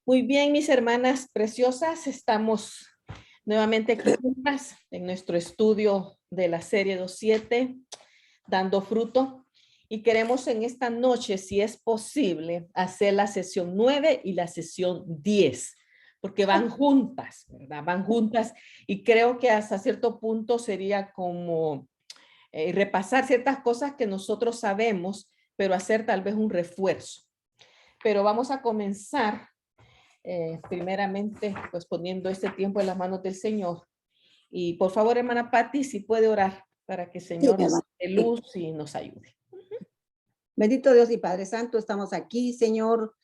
Muy bien, mis hermanas preciosas, estamos nuevamente aquí juntas en nuestro estudio de la serie 2.7, dando fruto. Y queremos en esta noche, si es posible, hacer la sesión 9 y la sesión 10, porque van juntas, ¿verdad? Van juntas y creo que hasta cierto punto sería como repasar ciertas cosas que nosotros sabemos, pero hacer tal vez un refuerzo. Pero vamos a comenzar primeramente pues poniendo este tiempo en las manos del Señor. Y por favor, hermana Patti, si puede orar para que el Señor nos dé luz y nos ayude. Bendito Dios y Padre Santo, estamos aquí, Señor,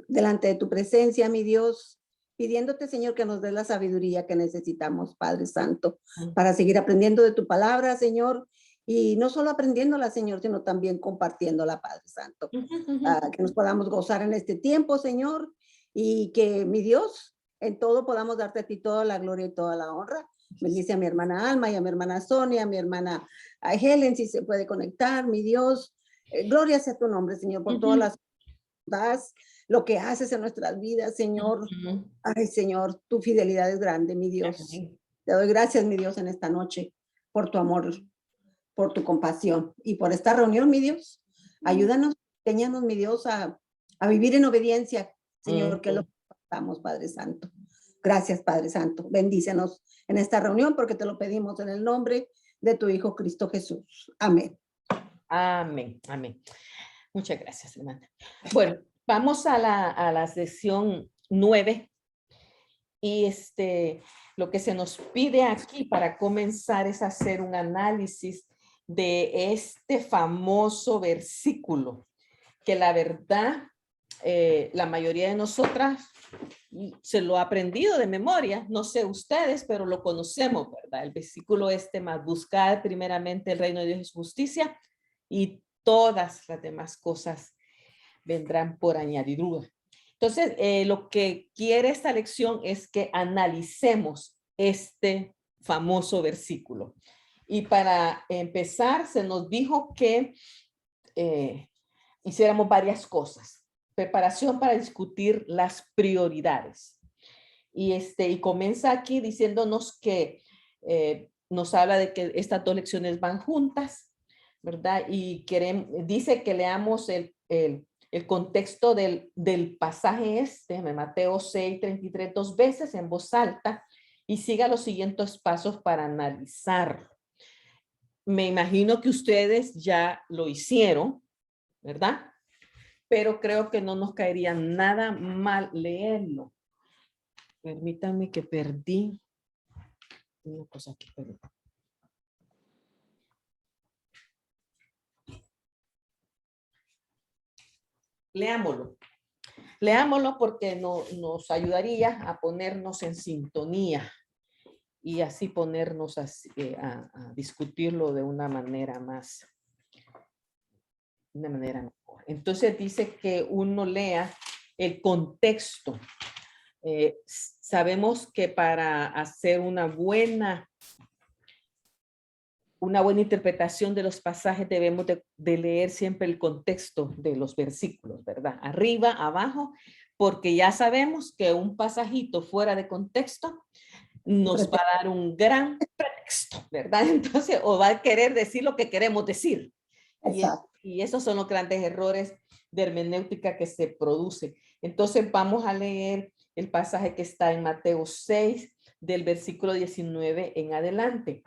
delante de tu presencia, mi Dios, pidiéndote, Señor, que nos dé la sabiduría que necesitamos, Padre Santo, para seguir aprendiendo de tu palabra, Señor, y no solo aprendiéndola, Señor, sino también compartiéndola, Padre Santo, que nos podamos gozar en este tiempo, Señor, y que, mi Dios, en todo podamos darte a ti toda la gloria y toda la honra. Bendice a mi hermana Alma y a mi hermana Sonia, a mi hermana Helen, si se puede conectar, mi Dios. Gloria sea tu nombre, Señor, por todas las cosas, lo que haces en nuestras vidas, Señor. Ay, Señor, tu fidelidad es grande, mi Dios. Te doy gracias, mi Dios, en esta noche, por tu amor, por tu compasión y por esta reunión, mi Dios. Ayúdanos, enséñanos, mi Dios, a vivir en obediencia, Señor, que es lo que estamos, Padre Santo. Gracias, Padre Santo. Bendícenos en esta reunión porque te lo pedimos en el nombre de tu Hijo Cristo Jesús. Amén. Amén, amén. Muchas gracias, hermana. Bueno, vamos a la sesión 9. Y lo que se nos pide aquí para comenzar es hacer un análisis de este famoso versículo, que la verdad, la mayoría de nosotras se lo ha aprendido de memoria, no sé ustedes, pero lo conocemos, ¿verdad? El versículo más buscad primeramente el reino de Dios y su justicia y todas las demás cosas vendrán por añadidura. Entonces, lo que quiere esta lección es que analicemos este famoso versículo. Y para empezar, se nos dijo que hiciéramos varias cosas. Preparación para discutir las prioridades. Y comienza aquí diciéndonos que nos habla de que estas dos lecciones van juntas, ¿verdad? Y dice que leamos el contexto del pasaje Mateo 6:33, 2 veces en voz alta, y siga los siguientes pasos para analizarlo. Me imagino que ustedes ya lo hicieron, ¿verdad? Pero creo que no nos caería nada mal leerlo. Permítanme que perdí una cosa aquí. Leámoslo. Leámoslo porque nos ayudaría a ponernos en sintonía y así ponernos a discutirlo de una manera mejor. Entonces dice que uno lea el contexto. Sabemos que para hacer una buena interpretación de los pasajes debemos de leer siempre el contexto de los versículos, ¿verdad? Arriba, abajo, porque ya sabemos que un pasajito fuera de contexto nos va a dar un gran pretexto, ¿verdad? Entonces, o va a querer decir lo que queremos decir. Y esos son los grandes errores de hermenéutica que se producen. Entonces, vamos a leer el pasaje que está en Mateo 6, del versículo 19 en adelante.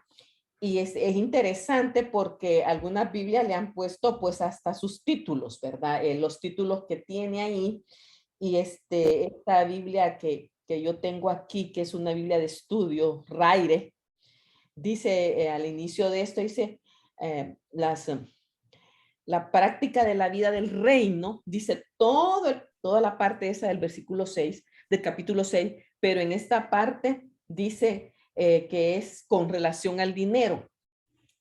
Y es interesante porque algunas Biblias le han puesto pues hasta sus títulos, ¿verdad? Los títulos que tiene ahí. Y esta Biblia que yo tengo aquí, que es una Biblia de estudio, Raire, dice al inicio de esto, dice la práctica de la vida del reino, dice toda la parte esa del versículo 6, del capítulo 6, pero en esta parte dice que es con relación al dinero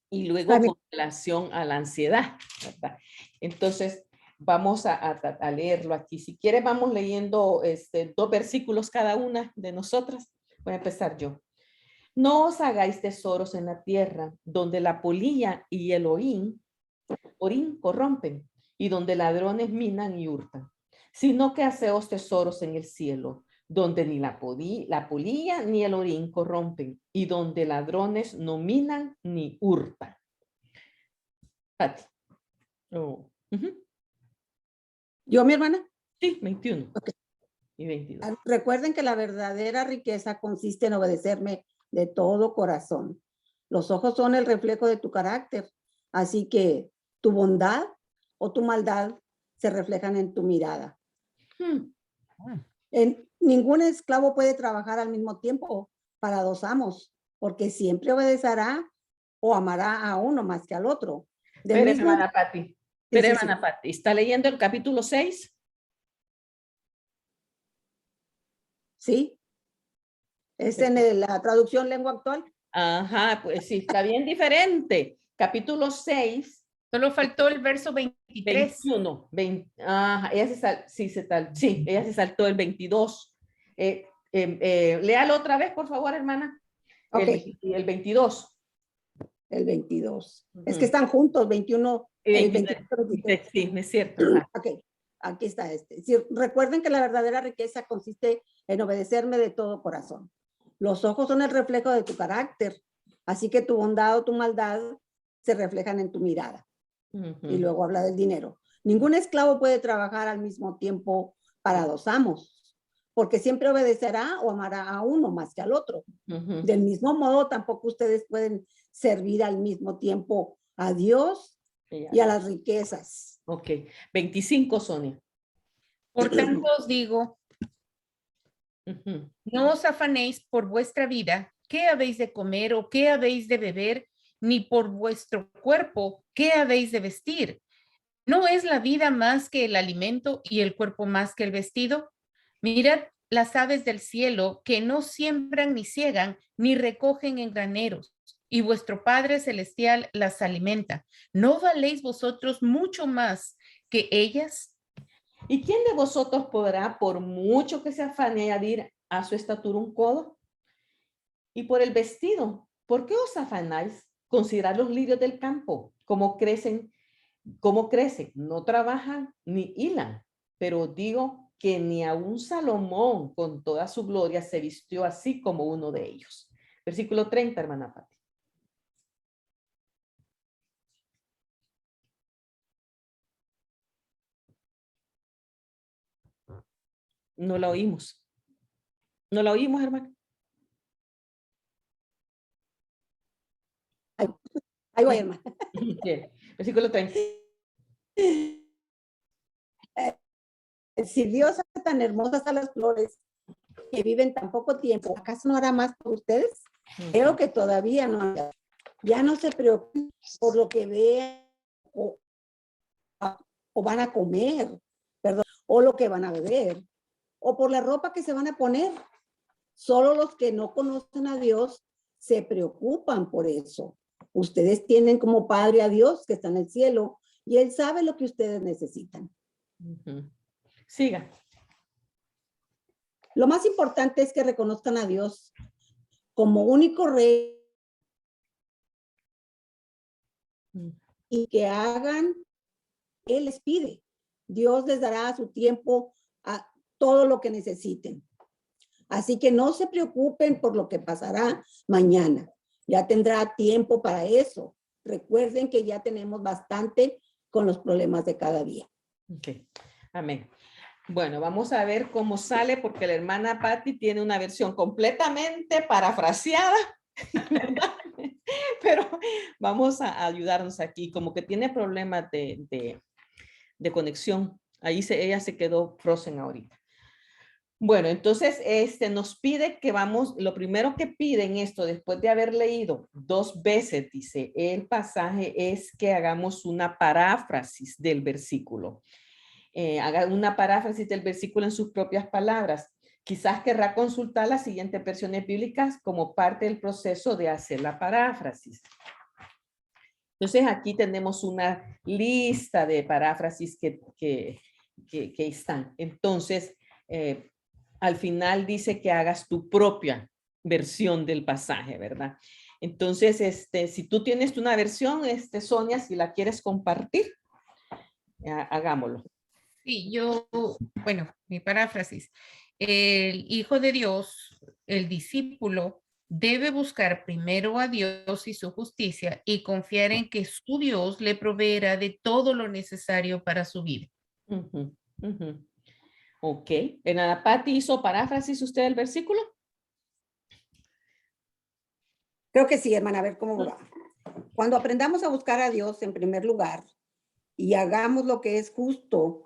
y luego con relación a la ansiedad, ¿verdad? Entonces, vamos a leerlo aquí. Si quiere, vamos leyendo 2 versículos cada una de nosotras. Voy a empezar yo. No os hagáis tesoros en la tierra, donde la polilla y el orín corrompen, y donde ladrones minan y hurtan. sino que haceos tesoros en el cielo, donde ni la polilla ni el orín corrompen, y donde ladrones no minan ni hurtan. Pati. Oh, ujú. Yo, mi hermana, Sí, 21 Ok. y 22. recuerden que la verdadera riqueza consiste en obedecerme de todo corazón. Los ojos son el reflejo de tu carácter, así que tu bondad o tu maldad se reflejan en tu mirada. Hmm. Ningún esclavo puede trabajar al mismo tiempo para dos amos, porque siempre obedecerá o amará a uno más que al otro. Del Pero mismo, hermana Pati, sí, pero sí, hermana sí, Pati, ¿está leyendo el capítulo 6? sí, es en la traducción lengua actual. Ajá, pues sí, está bien diferente. Capítulo 6, Solo faltó el verso 23. 21, 20, ajá, ella se saltó el 22. Léalo otra vez, por favor, hermana. Ok, El 22. el 22. Es que Ujú. están juntos, 21, Y el 23, 24, 23. sí, es cierto. Ajá. Ok, aquí está este. Sí, recuerden que la verdadera riqueza consiste en obedecerme de todo corazón. Los ojos son el reflejo de tu carácter, así que tu bondad o tu maldad se reflejan en tu mirada. Ujú. Y luego habla del dinero. Ningún esclavo puede trabajar al mismo tiempo para dos amos, porque siempre obedecerá o amará a uno más que al otro. Ujú. Del mismo modo, tampoco ustedes pueden servir al mismo tiempo a Dios y a las riquezas. Ok, 25, Sonia. Por tanto os digo, Ujú. no os afanéis por vuestra vida, qué habéis de comer o qué habéis de beber, ni por vuestro cuerpo, qué habéis de vestir. ¿No es la vida más que el alimento y el cuerpo más que el vestido? Mirad las aves del cielo que no siembran ni ciegan ni recogen en graneros, y vuestro Padre Celestial las alimenta. ¿No valéis vosotros mucho más que ellas? ¿Y quién de vosotros podrá, por mucho que se afane, añadir a su estatura un codo? Y por el vestido, ¿por qué os afanáis? Considerad los lirios del campo, cómo crecen, no trabajan ni hilan. Pero digo que ni aun Salomón con toda su gloria se vistió así como uno de ellos. Versículo 30, hermana Pati. No la oímos. No la oímos, hermano. Ahí voy, hermano. Bien. Versículo 30. Si Dios hace tan hermosas a las flores que viven tan poco tiempo, ¿acaso no hará más por ustedes? Creo que todavía no. Ya no se preocupen por lo que vean o van a comer, perdón, o lo que van a beber, o por la ropa que se van a poner. Solo los que no conocen a Dios se preocupan por eso. Ustedes tienen como padre a Dios que está en el cielo y Él sabe lo que ustedes necesitan. Siga. Lo más importante es que reconozcan a Dios como único rey y que hagan, Él les pide. Dios les dará a su tiempo a todo lo que necesiten. Así que no se preocupen por lo que pasará mañana. Ya tendrá tiempo para eso. Recuerden que ya tenemos bastante con los problemas de cada día. Ok, amén. Bueno, vamos a ver cómo sale porque la hermana Patti tiene una versión completamente parafraseada, pero vamos a ayudarnos aquí, como que tiene problemas de conexión. Ahí ella se quedó frozen ahorita. Bueno, entonces nos pide que vamos, lo primero que piden esto, después de haber leído 2 veces, dice el pasaje, es que hagamos una paráfrasis del versículo. Haga una paráfrasis del versículo en sus propias palabras. Quizás querrá consultar las siguientes versiones bíblicas como parte del proceso de hacer la paráfrasis. Entonces aquí tenemos una lista de paráfrasis que están. Entonces, al final dice que hagas tu propia versión del pasaje, ¿verdad? Entonces, si tú tienes una versión, Sonia, si la quieres compartir, hagámoslo. Sí, bueno, mi paráfrasis. El Hijo de Dios, el discípulo, debe buscar primero a Dios y su justicia y confiar en que su Dios le proveerá de todo lo necesario para su vida. Ujú, ujú. Ok. ¿En Ana Patti hizo paráfrasis usted del versículo? Creo que sí, hermana, a ver cómo va. Cuando aprendamos a buscar a Dios en primer lugar y hagamos lo que es justo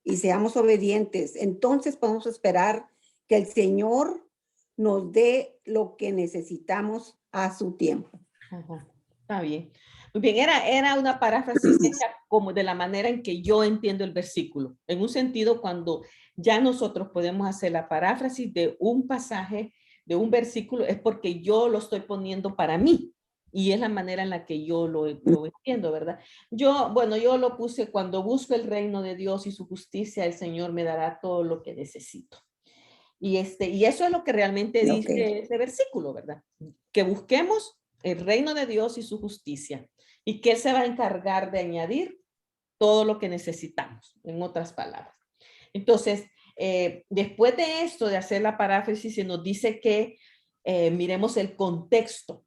y seamos obedientes, entonces podemos esperar que el Señor nos dé lo que necesitamos a su tiempo. Ajá, está bien. Muy bien, era una paráfrasis hecha como de la manera en que yo entiendo el versículo. En un sentido, cuando ya nosotros podemos hacer la paráfrasis de un pasaje, de un versículo, es porque yo lo estoy poniendo para mí. Y es la manera en la que yo lo entiendo, ¿verdad? Bueno, yo lo puse: cuando busco el reino de Dios y su justicia, el Señor me dará todo lo que necesito. Y eso es lo que realmente dice Ok. ese versículo, ¿verdad? Que busquemos el reino de Dios y su justicia, y que Él se va a encargar de añadir todo lo que necesitamos, en otras palabras. Entonces, después de esto, de hacer la paráfrasis, se nos dice que miremos el contexto.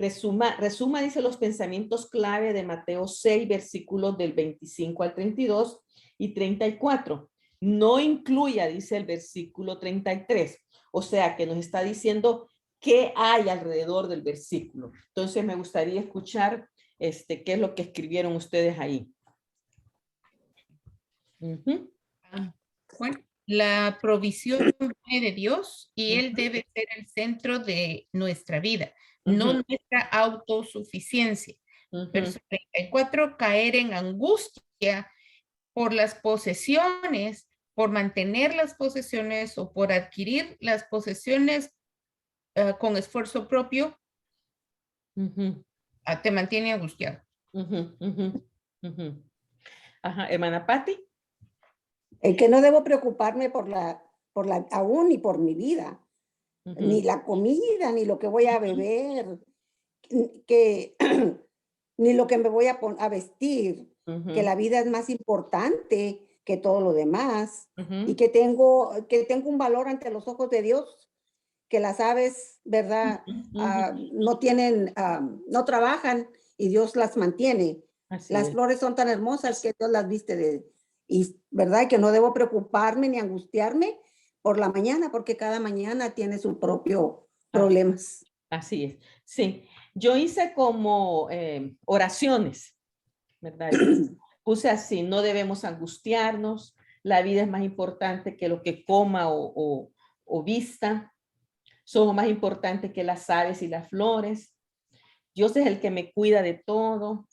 Resuma, dice, los pensamientos clave de Mateo 6, versículos del 25 al 32 y 34. No incluya, dice el versículo 33. O sea, que nos está diciendo qué hay alrededor del versículo. Entonces, me gustaría escuchar qué es lo que escribieron ustedes ahí. Uh-huh. Bueno, la provisión viene de Dios y Él Uh-huh. debe ser el centro de nuestra vida, no Uh-huh. nuestra autosuficiencia. Uh-huh. Verso 34, caer en angustia por las posesiones, por mantener las posesiones o por adquirir las posesiones con esfuerzo propio, Uh-huh. te mantiene angustiado. Uh-huh. Uh-huh. Uh-huh. Ajá, hermana Patti. Que no debo preocuparme aún ni por mi vida, Uh-huh. ni la comida, ni lo que voy a beber, que ni lo que me voy a vestir, Uh-huh. que la vida es más importante que todo lo demás Uh-huh. y que tengo un valor ante los ojos de Dios, que las aves, ¿verdad? No trabajan y Dios las mantiene. Así Las es. flores son tan hermosas que Dios las viste y verdad que no debo preocuparme ni angustiarme por la mañana, porque cada mañana tiene su propio problemas. Así es. Sí, yo hice como oraciones, ¿verdad? Puse así: no debemos angustiarnos, la vida es más importante que lo que coma o vista, somos más importantes que las aves y las flores, Dios es el que me cuida de todo,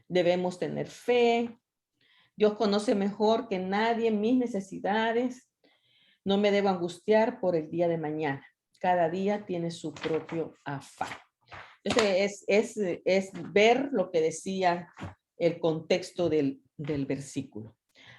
debemos tener fe, Dios conoce mejor que nadie mis necesidades, no me debo angustiar por el día de mañana, cada día tiene su propio afán. Entonces, es ver lo que decía el contexto del versículo.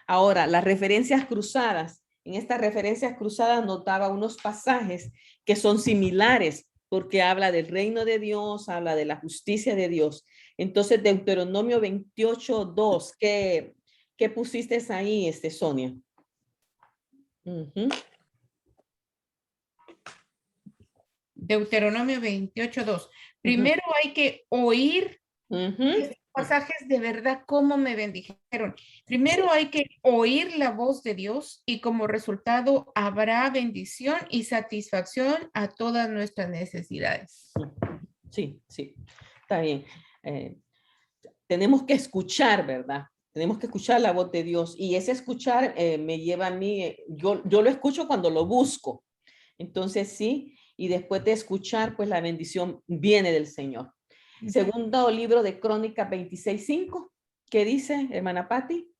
Ahora, las referencias cruzadas. En estas referencias cruzadas notaba unos pasajes que son similares, porque habla del reino de Dios, habla de la justicia de Dios. Entonces, Deuteronomio 28:2, ¿qué pusiste ahí, Sonia? Uh-huh. Deuteronomio 28:2. Primero hay que oír estos pasajes de verdad, cómo me bendijeron. Primero hay que oír la voz de Dios y como resultado habrá bendición y satisfacción a todas nuestras necesidades. Sí, sí, está bien. Tenemos que escuchar, ¿verdad? Tenemos que escuchar la voz de Dios y ese escuchar me lleva a mí, yo lo escucho cuando lo busco. Entonces sí, y después de escuchar, pues la bendición viene del Señor. Segundo libro de Crónicas 26:5, ¿qué dice, hermana Patti?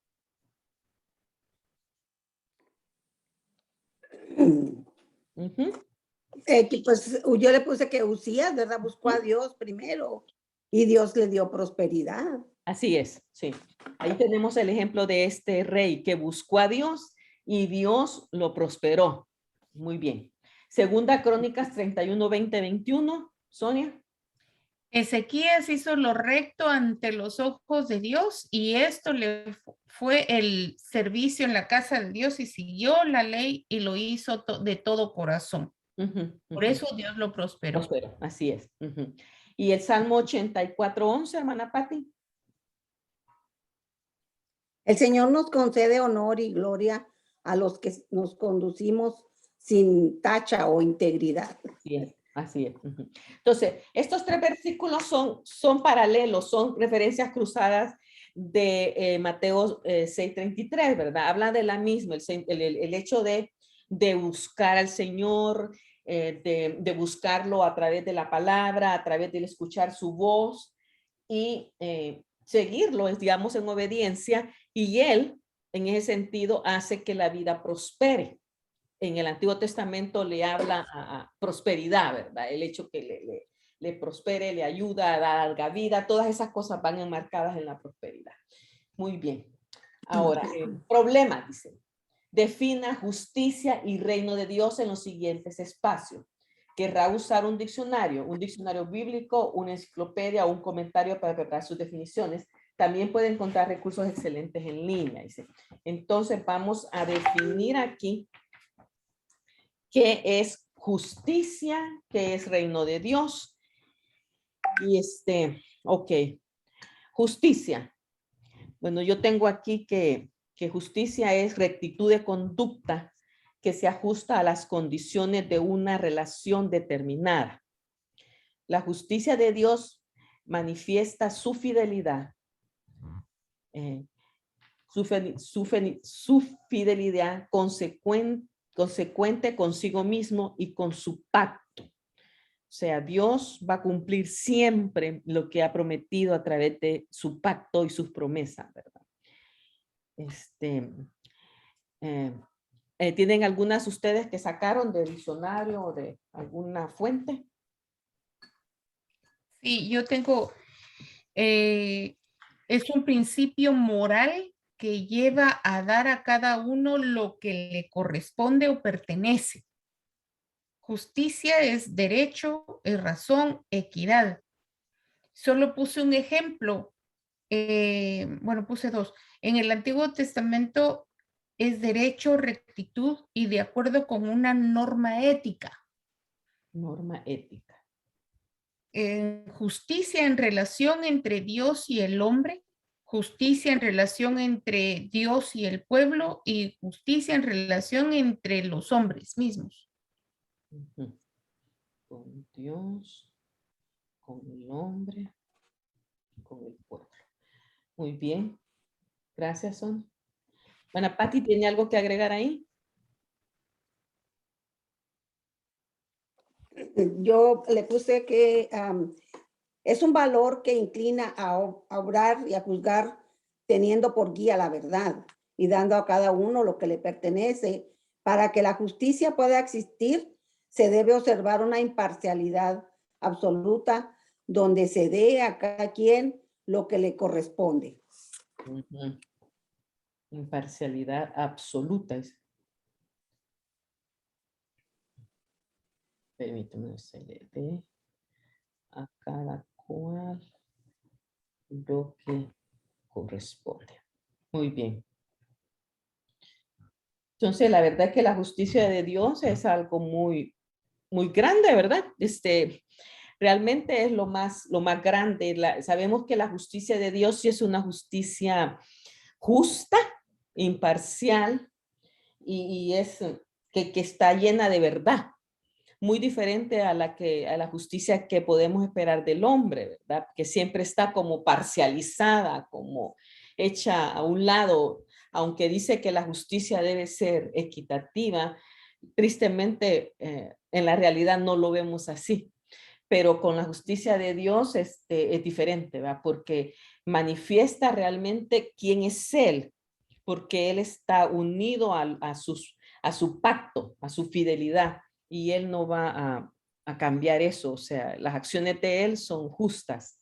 Pues yo le puse que Usías, ¿verdad? Buscó a Dios primero y Dios le dio prosperidad. Así es, sí. Ahí tenemos el ejemplo de este rey que buscó a Dios y Dios lo prosperó. Muy bien. Segunda Crónicas 31, 20, 21. Sonia. Ezequías hizo lo recto ante los ojos de Dios y esto le fue el servicio en la casa de Dios y siguió la ley y lo hizo de todo corazón. Ujú, Por ujú. eso Dios lo prosperó. Próspero, así es. Ujú. Y el Salmo 84:11, hermana Patti. El Señor nos concede honor y gloria a los que nos conducimos sin tacha o integridad. Así es, así es. Ujú. Entonces, estos tres versículos son paralelos, son referencias cruzadas de Mateo 6:33, ¿verdad? Habla de la misma, el hecho de buscar al Señor, de buscarlo a través de la palabra, a través de escuchar su voz y seguirlo, digamos, en obediencia. Y Él, en ese sentido, hace que la vida prospere. En el Antiguo Testamento le habla a prosperidad, ¿verdad? El hecho que le prospere, le ayuda a dar larga vida, todas esas cosas van enmarcadas en la prosperidad. Muy bien. Ahora, problema, dice. Defina justicia y reino de Dios en los siguientes espacios. Querrá usar un diccionario bíblico, una enciclopedia o un comentario para preparar sus definiciones. También puede encontrar recursos excelentes en línea, dice. Entonces vamos a definir aquí qué es justicia, qué es reino de Dios. Y ok, justicia. Bueno, yo tengo aquí que justicia es rectitud de conducta que se ajusta a las condiciones de una relación determinada. La justicia de Dios manifiesta su fidelidad, su fidelidad consecuente consigo mismo y con su pacto. O sea, Dios va a cumplir siempre lo que ha prometido a través de su pacto y sus promesas, ¿verdad? ¿Tienen algunas ustedes que sacaron de diccionario o de alguna fuente? Sí, yo tengo, es un principio moral que lleva a dar a cada uno lo que le corresponde o pertenece. Justicia es derecho, es razón, equidad. Solo puse un ejemplo, bueno, puse dos. En el Antiguo Testamento es derecho, rectitud y de acuerdo con una norma ética. Norma ética. Justicia en relación entre Dios y el hombre, justicia en relación entre Dios y el pueblo y justicia en relación entre los hombres mismos. Uh-huh. Con Dios, con el hombre, con el pueblo. Muy bien. Gracias, Son. Bueno, Patti, ¿tiene algo que agregar ahí? Yo le puse que es un valor que inclina a obrar y a juzgar teniendo por guía la verdad y dando a cada uno lo que le pertenece. Para que la justicia pueda existir, se debe observar una imparcialidad absoluta donde se dé a cada quien lo que le corresponde. Uh-huh. Imparcialidad absoluta. Permítame, se le dé a cada cual lo que corresponde. Muy bien. Entonces, la verdad es que la justicia de Dios es algo muy, muy grande, ¿verdad? Realmente es lo más grande. Sabemos que la justicia de Dios sí es una justicia justa, imparcial y es que está llena de verdad. Muy diferente a la justicia que podemos esperar del hombre, ¿verdad? Que siempre está como parcializada, como hecha a un lado, aunque dice que la justicia debe ser equitativa, tristemente en la realidad no lo vemos así. Pero con la justicia de Dios es diferente, ¿verdad? Porque manifiesta realmente quién es Él, porque Él está unido a su pacto, a su fidelidad, y Él no va a cambiar eso, o sea, las acciones de Él son justas.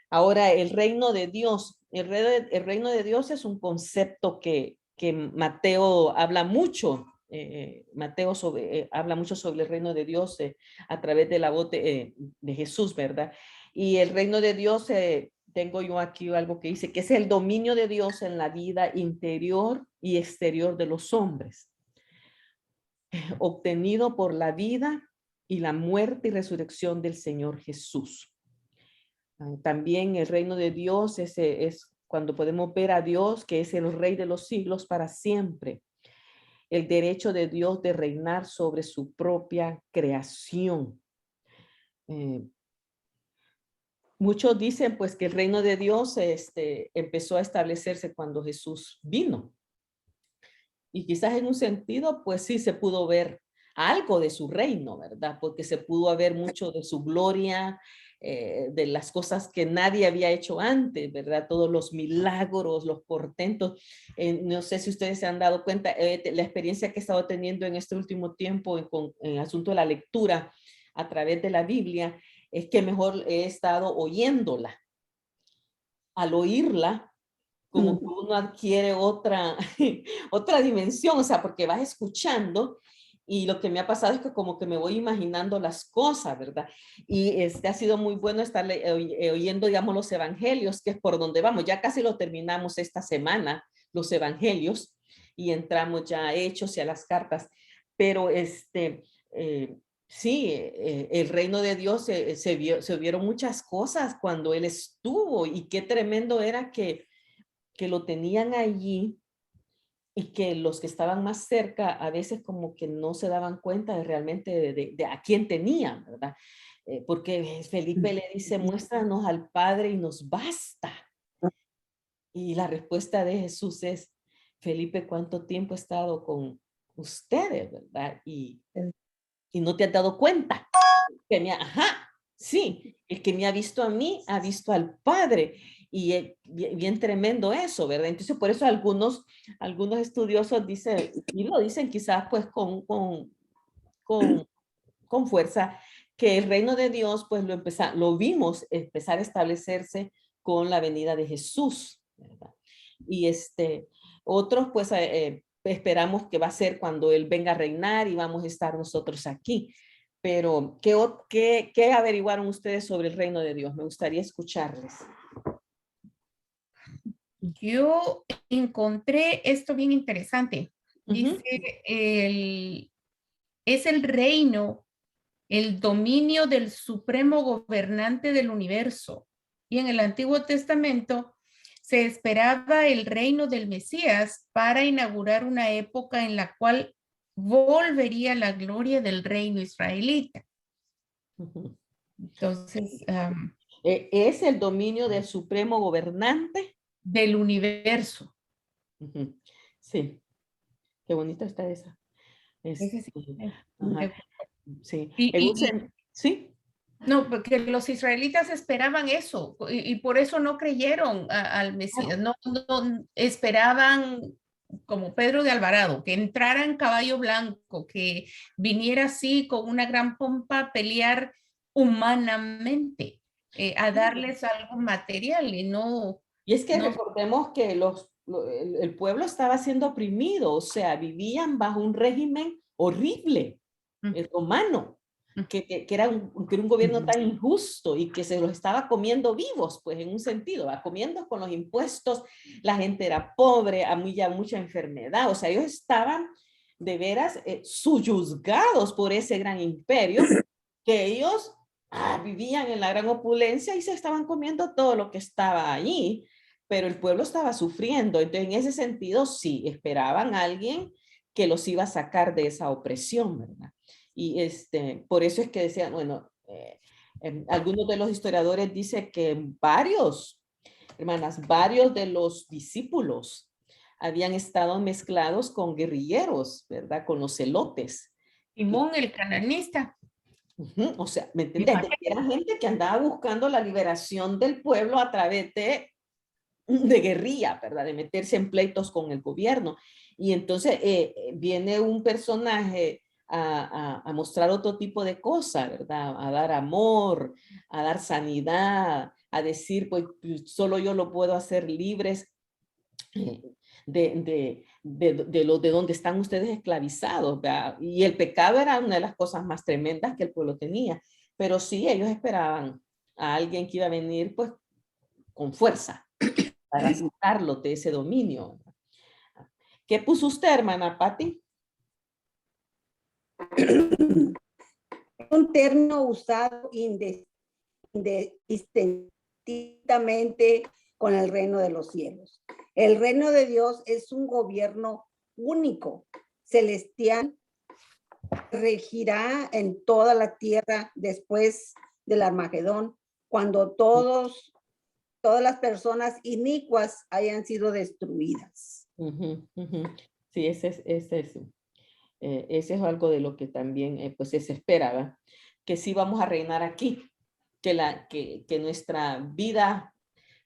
Ahora, el reino de Dios, el reino de Dios es un concepto que Mateo habla mucho. Mateo habla mucho sobre el reino de Dios a través de la voz de Jesús, ¿verdad? Y el reino de Dios tengo yo aquí algo que dice que es el dominio de Dios en la vida interior y exterior de los hombres, obtenido por la vida y la muerte y resurrección del Señor Jesús. También el reino de Dios es cuando podemos ver a Dios, que es el Rey de los siglos para siempre. El derecho de Dios de reinar sobre su propia creación. Muchos dicen pues que el reino de Dios empezó a establecerse cuando Jesús vino. Y quizás en un sentido pues sí se pudo ver algo de su reino, ¿verdad? Porque se pudo ver mucho de su gloria, de las cosas que nadie había hecho antes, ¿verdad? Todos los milagros, los portentos. No sé si ustedes se han dado cuenta, la experiencia que he estado teniendo en este último tiempo en el asunto de la lectura a través de la Biblia, es que mejor he estado oyéndola. Al oírla, como que uno adquiere otra, otra dimensión, o sea, porque vas escuchando y lo que me ha pasado es que como que me voy imaginando las cosas, ¿verdad? Y ha sido muy bueno estar oyendo, digamos, los evangelios, que es por donde vamos. Ya casi lo terminamos esta semana, los evangelios, y entramos ya a Hechos y a las cartas. Pero sí, el reino de Dios se vieron muchas cosas cuando Él estuvo, y qué tremendo era que lo tenían allí y que los que estaban más cerca a veces como que no se daban cuenta de realmente de a quién tenían, ¿verdad? Porque Felipe le dice, muéstranos al Padre y nos basta. Y la respuesta de Jesús es, Felipe, ¿cuánto tiempo he estado con ustedes, verdad? Y no te has dado cuenta. Ajá, sí, el que me ha visto a mí, ha visto al Padre. Y bien tremendo eso, ¿verdad? Entonces, por eso algunos estudiosos dicen, y lo dicen quizás pues con fuerza, que el reino de Dios pues lo vimos empezar a establecerse con la venida de Jesús, ¿verdad? Y otros pues esperamos que va a ser cuando Él venga a reinar y vamos a estar nosotros aquí. Pero, ¿qué averiguaron ustedes sobre el reino de Dios? Me gustaría escucharles. Yo encontré esto bien interesante. Dice, es el reino, el dominio del supremo gobernante del universo. Y en el Antiguo Testamento se esperaba el reino del Mesías para inaugurar una época en la cual volvería la gloria del reino israelita. Entonces, es el dominio del supremo gobernante del universo. Sí, qué bonita está esa. Sí. Sí. No, porque los israelitas esperaban eso y por eso no creyeron al Mesías. No esperaban, como Pedro de Alvarado, que entrara en caballo blanco, que viniera así con una gran pompa a pelear humanamente, a darles algo material y no. Y es que recordemos que el pueblo estaba siendo oprimido, o sea, vivían bajo un régimen horrible, el romano, que era un gobierno tan injusto y que se los estaba comiendo vivos, pues en un sentido, comiendo con los impuestos, la gente era pobre, había mucha enfermedad, o sea, ellos estaban de veras subyugados por ese gran imperio, que ellos vivían en la gran opulencia y se estaban comiendo todo lo que estaba allí, pero el pueblo estaba sufriendo. Entonces, en ese sentido, sí, esperaban a alguien que los iba a sacar de esa opresión, ¿verdad? Y por eso es que decían, bueno, algunos de los historiadores dicen que varios de los discípulos habían estado mezclados con guerrilleros, ¿verdad? Con los celotes. Simón el cananista. O sea, ¿me entiendes? Era gente que andaba buscando la liberación del pueblo a través de guerrilla, ¿verdad? De meterse en pleitos con el gobierno. Y entonces viene un personaje a mostrar otro tipo de cosas, ¿verdad? A dar amor, a dar sanidad, a decir, pues solo yo lo puedo hacer libres de donde están ustedes esclavizados, ¿verdad? Y el pecado era una de las cosas más tremendas que el pueblo tenía, pero sí, ellos esperaban a alguien que iba a venir, pues, con fuerza para sacarlo de ese dominio. ¿Qué puso usted, hermana Patti? Un término usado indistintamente con el reino de los cielos. El reino de Dios es un gobierno único, celestial, regirá en toda la tierra después del Armagedón, cuando todas las personas inicuas hayan sido destruidas. Sí, ese es algo de lo que también pues se esperaba, que sí vamos a reinar aquí, que nuestra vida,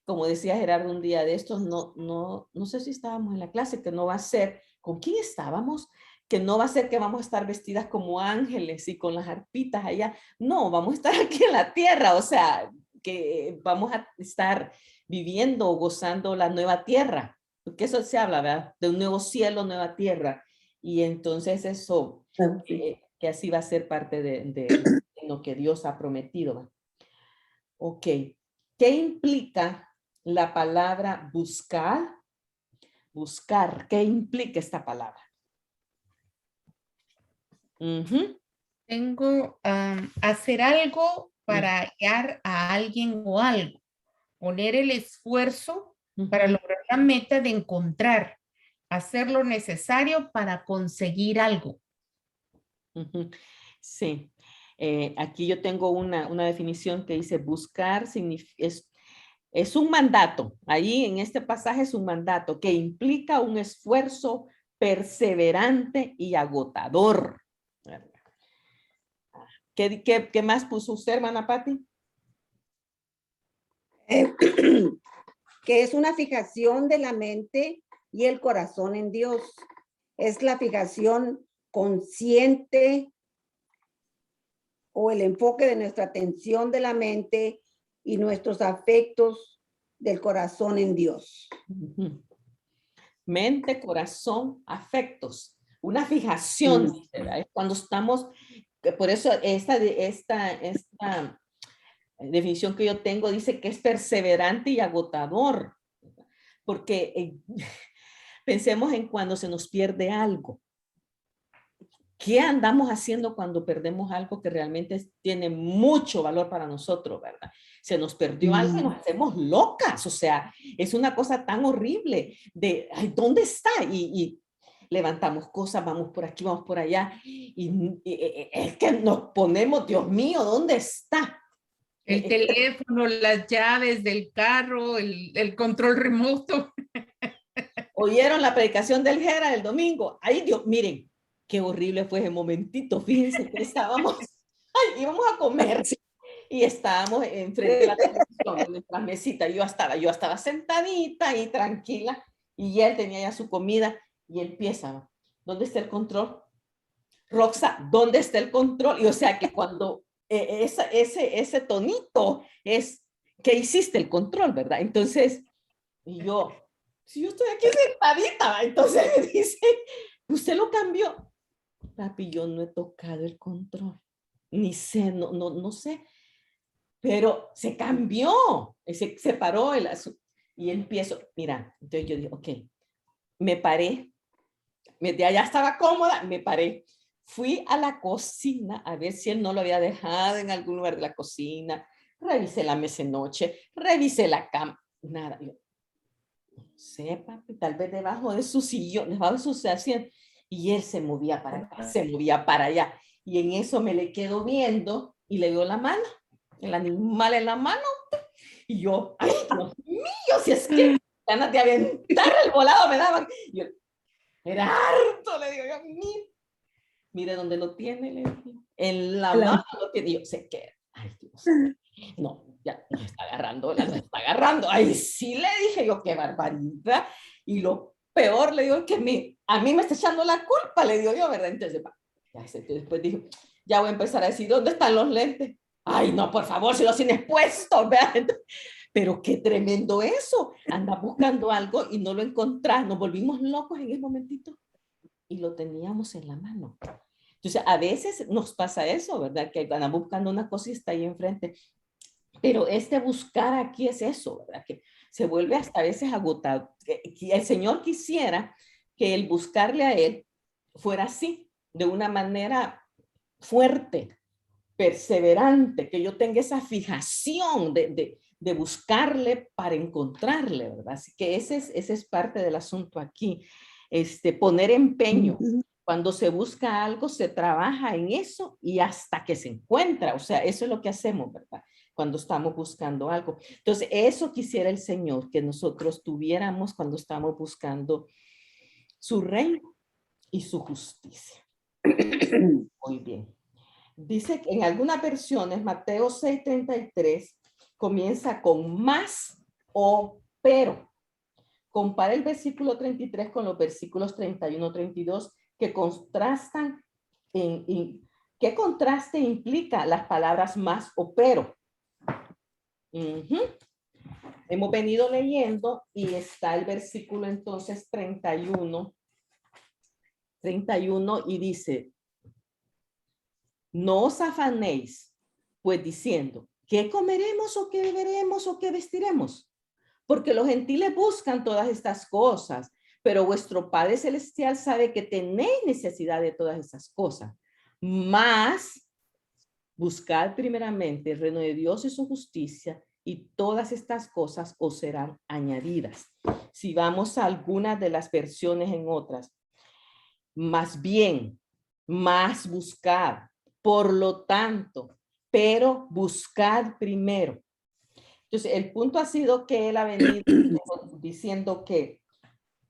como decía Gerardo un día de estos, no sé si estábamos en la clase, que no va a ser, ¿con quién estábamos? Que no va a ser que vamos a estar vestidas como ángeles y con las arpitas allá. No, vamos a estar aquí en la tierra, o sea, que vamos a estar viviendo o gozando la nueva tierra, porque eso se habla, ¿verdad? De un nuevo cielo, nueva tierra. Y entonces eso, que así va a ser parte de lo que Dios ha prometido, ¿verdad? Ok, ¿qué implica la palabra buscar? Buscar, ¿qué implica esta palabra? Tengo hacer algo para hallar a alguien o algo. Poner el esfuerzo para lograr la meta de encontrar. Hacer lo necesario para conseguir algo. Sí. Aquí yo tengo una definición que dice buscar es un mandato. Ahí en este pasaje es un mandato que implica un esfuerzo perseverante y agotador. ¿Qué más puso usted, hermana Patti? Que es una fijación de la mente y el corazón en Dios. Es la fijación consciente o el enfoque de nuestra atención de la mente y nuestros afectos del corazón en Dios. Mente, corazón, afectos. Una fijación, ¿verdad? Es cuando estamos, por eso esta definición que yo tengo dice que es perseverante y agotador, porque pensemos en cuando se nos pierde algo. ¿Qué andamos haciendo cuando perdemos algo que realmente tiene mucho valor para nosotros, verdad? Se nos perdió algo y nos hacemos locas, o sea, es una cosa tan horrible de, ay, ¿dónde está? Y levantamos cosas, vamos por aquí, vamos por allá, y es que nos ponemos, Dios mío, ¿dónde está? El teléfono, las llaves del carro, el control remoto. ¿Oyeron la predicación del Jera el domingo? Ay, Dios, miren, qué horrible fue ese momentito. Fíjense que estábamos, ay, íbamos a comer y estábamos enfrente de la televisión, en nuestra mesita. Yo estaba sentadita y tranquila y él tenía ya su comida y empieza, ¿dónde está el control? Roxa, ¿dónde está el control? Y o sea que cuando ese tonito es que hiciste el control, ¿verdad? Entonces, y yo, si yo estoy aquí sentadita, entonces me dice, usted lo cambió. Papi, yo no he tocado el control, ni sé, no sé, pero se cambió, se paró y empiezo, mira, entonces yo dije, ok, me paré, ya estaba cómoda, me paré, fui a la cocina a ver si él no lo había dejado en algún lugar de la cocina, revisé la mesa de noche, revisé la cama, nada, yo, sé, papi, tal vez debajo de su sillón, debajo de su asiento, y él se movía para acá, se movía para allá, y en eso me le quedo viendo y le veo la mano, el animal en la mano, y yo, ay, Dios mío, si es que ganas de aventar el volado me daban, yo, era harto, le digo yo, mire dónde lo tiene, le digo, en la mano lo tiene, y yo sé que, ay, Dios, no, ya nos está agarrando, nos está agarrando. Ay, sí le dije yo, qué barbaridad. Y lo peor, le digo, que a mí me está echando la culpa, le digo yo, ¿verdad? Entonces, después dijo, ya voy a empezar a decir, ¿dónde están los lentes? Ay, no, por favor, si los tienes puestos, ¿verdad? Pero qué tremendo eso. Anda buscando algo y no lo encontrás. Nos volvimos locos en ese momentito y lo teníamos en la mano. Entonces, a veces nos pasa eso, ¿verdad? Que andamos buscando una cosa y está ahí enfrente. Pero este buscar aquí es eso, ¿verdad? Que se vuelve hasta a veces agotado. Que el Señor quisiera que el buscarle a Él fuera así, de una manera fuerte, perseverante, que yo tenga esa fijación de buscarle para encontrarle, ¿verdad? Así que ese es parte del asunto aquí, poner empeño. Ujú. Cuando se busca algo, se trabaja en eso y hasta que se encuentra. O sea, eso es lo que hacemos, ¿verdad? Cuando estamos buscando algo. Entonces, eso quisiera el Señor que nosotros tuviéramos cuando estamos buscando su reino y su justicia. Muy bien. Dice que en algunas versiones, Mateo 6:33 comienza con más o pero. Compara el versículo 33 con los versículos 31, 32 que contrastan. ¿Qué contraste implica las palabras más o pero? Hemos venido leyendo y está el versículo entonces 31 y dice, no os afanéis, pues diciendo, ¿qué comeremos o qué beberemos o qué vestiremos? Porque los gentiles buscan todas estas cosas, pero vuestro Padre Celestial sabe que tenéis necesidad de todas esas cosas. Mas buscad primeramente el reino de Dios y su justicia, y todas estas cosas os serán añadidas. Si vamos a algunas de las versiones en otras, más bien, más buscad, por lo tanto, pero buscad primero. Entonces, el punto ha sido que él ha venido diciendo que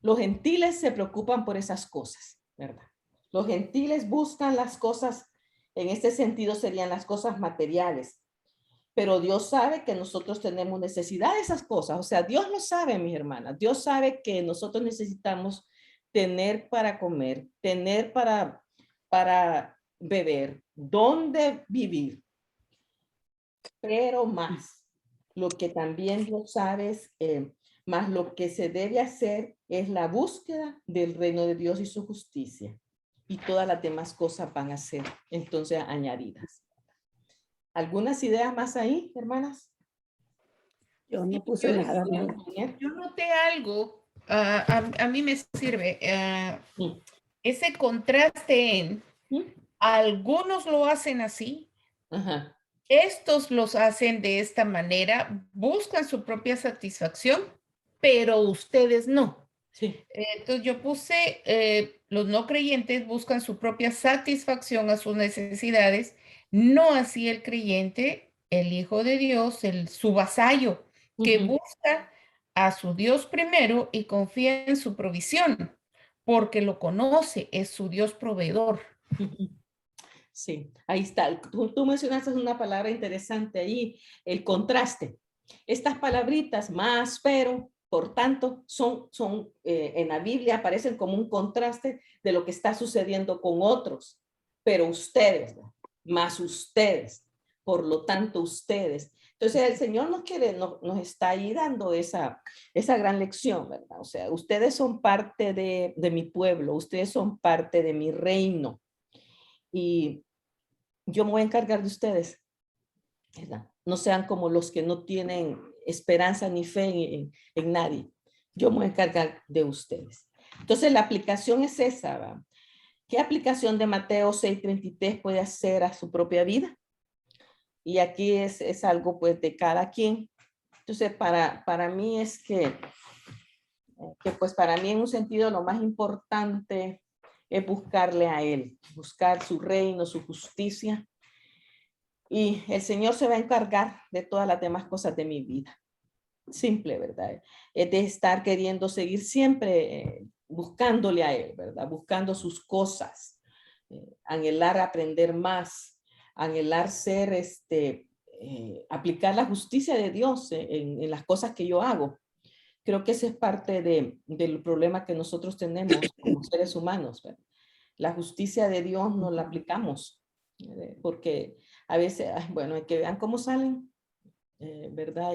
los gentiles se preocupan por esas cosas, ¿verdad? Los gentiles buscan las cosas, en este sentido serían las cosas materiales, pero Dios sabe que nosotros tenemos necesidad de esas cosas. O sea, Dios lo sabe, mis hermanas. Dios sabe que nosotros necesitamos tener para comer, tener para beber, dónde vivir, pero más. Lo que también Dios sabe es, más lo que se debe hacer es la búsqueda del reino de Dios y su justicia. Y todas las demás cosas van a ser entonces añadidas. ¿Algunas ideas más ahí, hermanas? Yo no puse nada, nada. Yo noté algo, a mí me sirve, Mm. ese contraste en Mm. algunos lo hacen así, Ajá. estos los hacen de esta manera, buscan su propia satisfacción, pero ustedes no. Sí. Entonces yo puse, los no creyentes buscan su propia satisfacción a sus necesidades, no así el creyente, el Hijo de Dios, su vasallo, que Ujú. busca a su Dios primero y confía en su provisión, porque lo conoce, es su Dios proveedor. Ujú. Sí, ahí está. Tú mencionaste una palabra interesante ahí, el contraste. Estas palabritas, más, pero, por tanto, son en la Biblia aparecen como un contraste de lo que está sucediendo con otros. Pero ustedes, ¿no? Más ustedes, por lo tanto, ustedes. Entonces, el Señor nos está ahí dando esa gran lección, ¿verdad? O sea, ustedes son parte de mi pueblo, ustedes son parte de mi reino. Y yo me voy a encargar de ustedes, ¿verdad? No sean como los que no tienen esperanza ni fe en nadie. Yo me voy a encargar de ustedes. Entonces, la aplicación es esa, ¿verdad? ¿Qué aplicación de Mateo 6:33 puede hacer a su propia vida? Y aquí es algo pues de cada quien. Entonces, para mí es que pues para mí en un sentido lo más importante es buscarle a Él, buscar su reino, su justicia. Y el Señor se va a encargar de todas las demás cosas de mi vida. Simple, ¿verdad? Es de estar queriendo seguir siempre buscándole a Él, ¿verdad? Buscando sus cosas, anhelar aprender más, anhelar ser, aplicar la justicia de Dios en las cosas que yo hago. Creo que ese es parte del problema que nosotros tenemos como seres humanos, ¿verdad? La justicia de Dios no la aplicamos, porque a veces, bueno, hay que vean cómo salen, ¿verdad?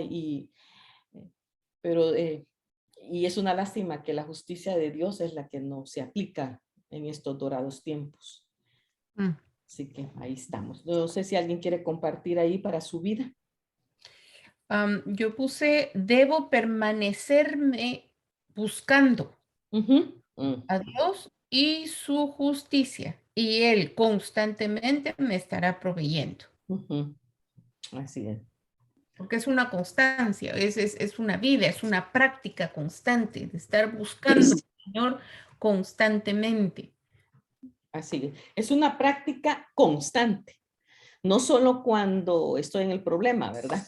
Pero, y es una lástima que la justicia de Dios es la que no se aplica en estos dorados tiempos. Mm. Así que ahí estamos. No sé si alguien quiere compartir ahí para su vida. Yo puse, debo permanecerme buscando Ujú, a Dios y su justicia, y Él constantemente me estará proveyendo, ujú. Así es. porque es una constancia, es una vida, es una práctica constante de estar buscando al Señor constantemente. Así es. Es una práctica constante, no solo cuando estoy en el problema, ¿verdad?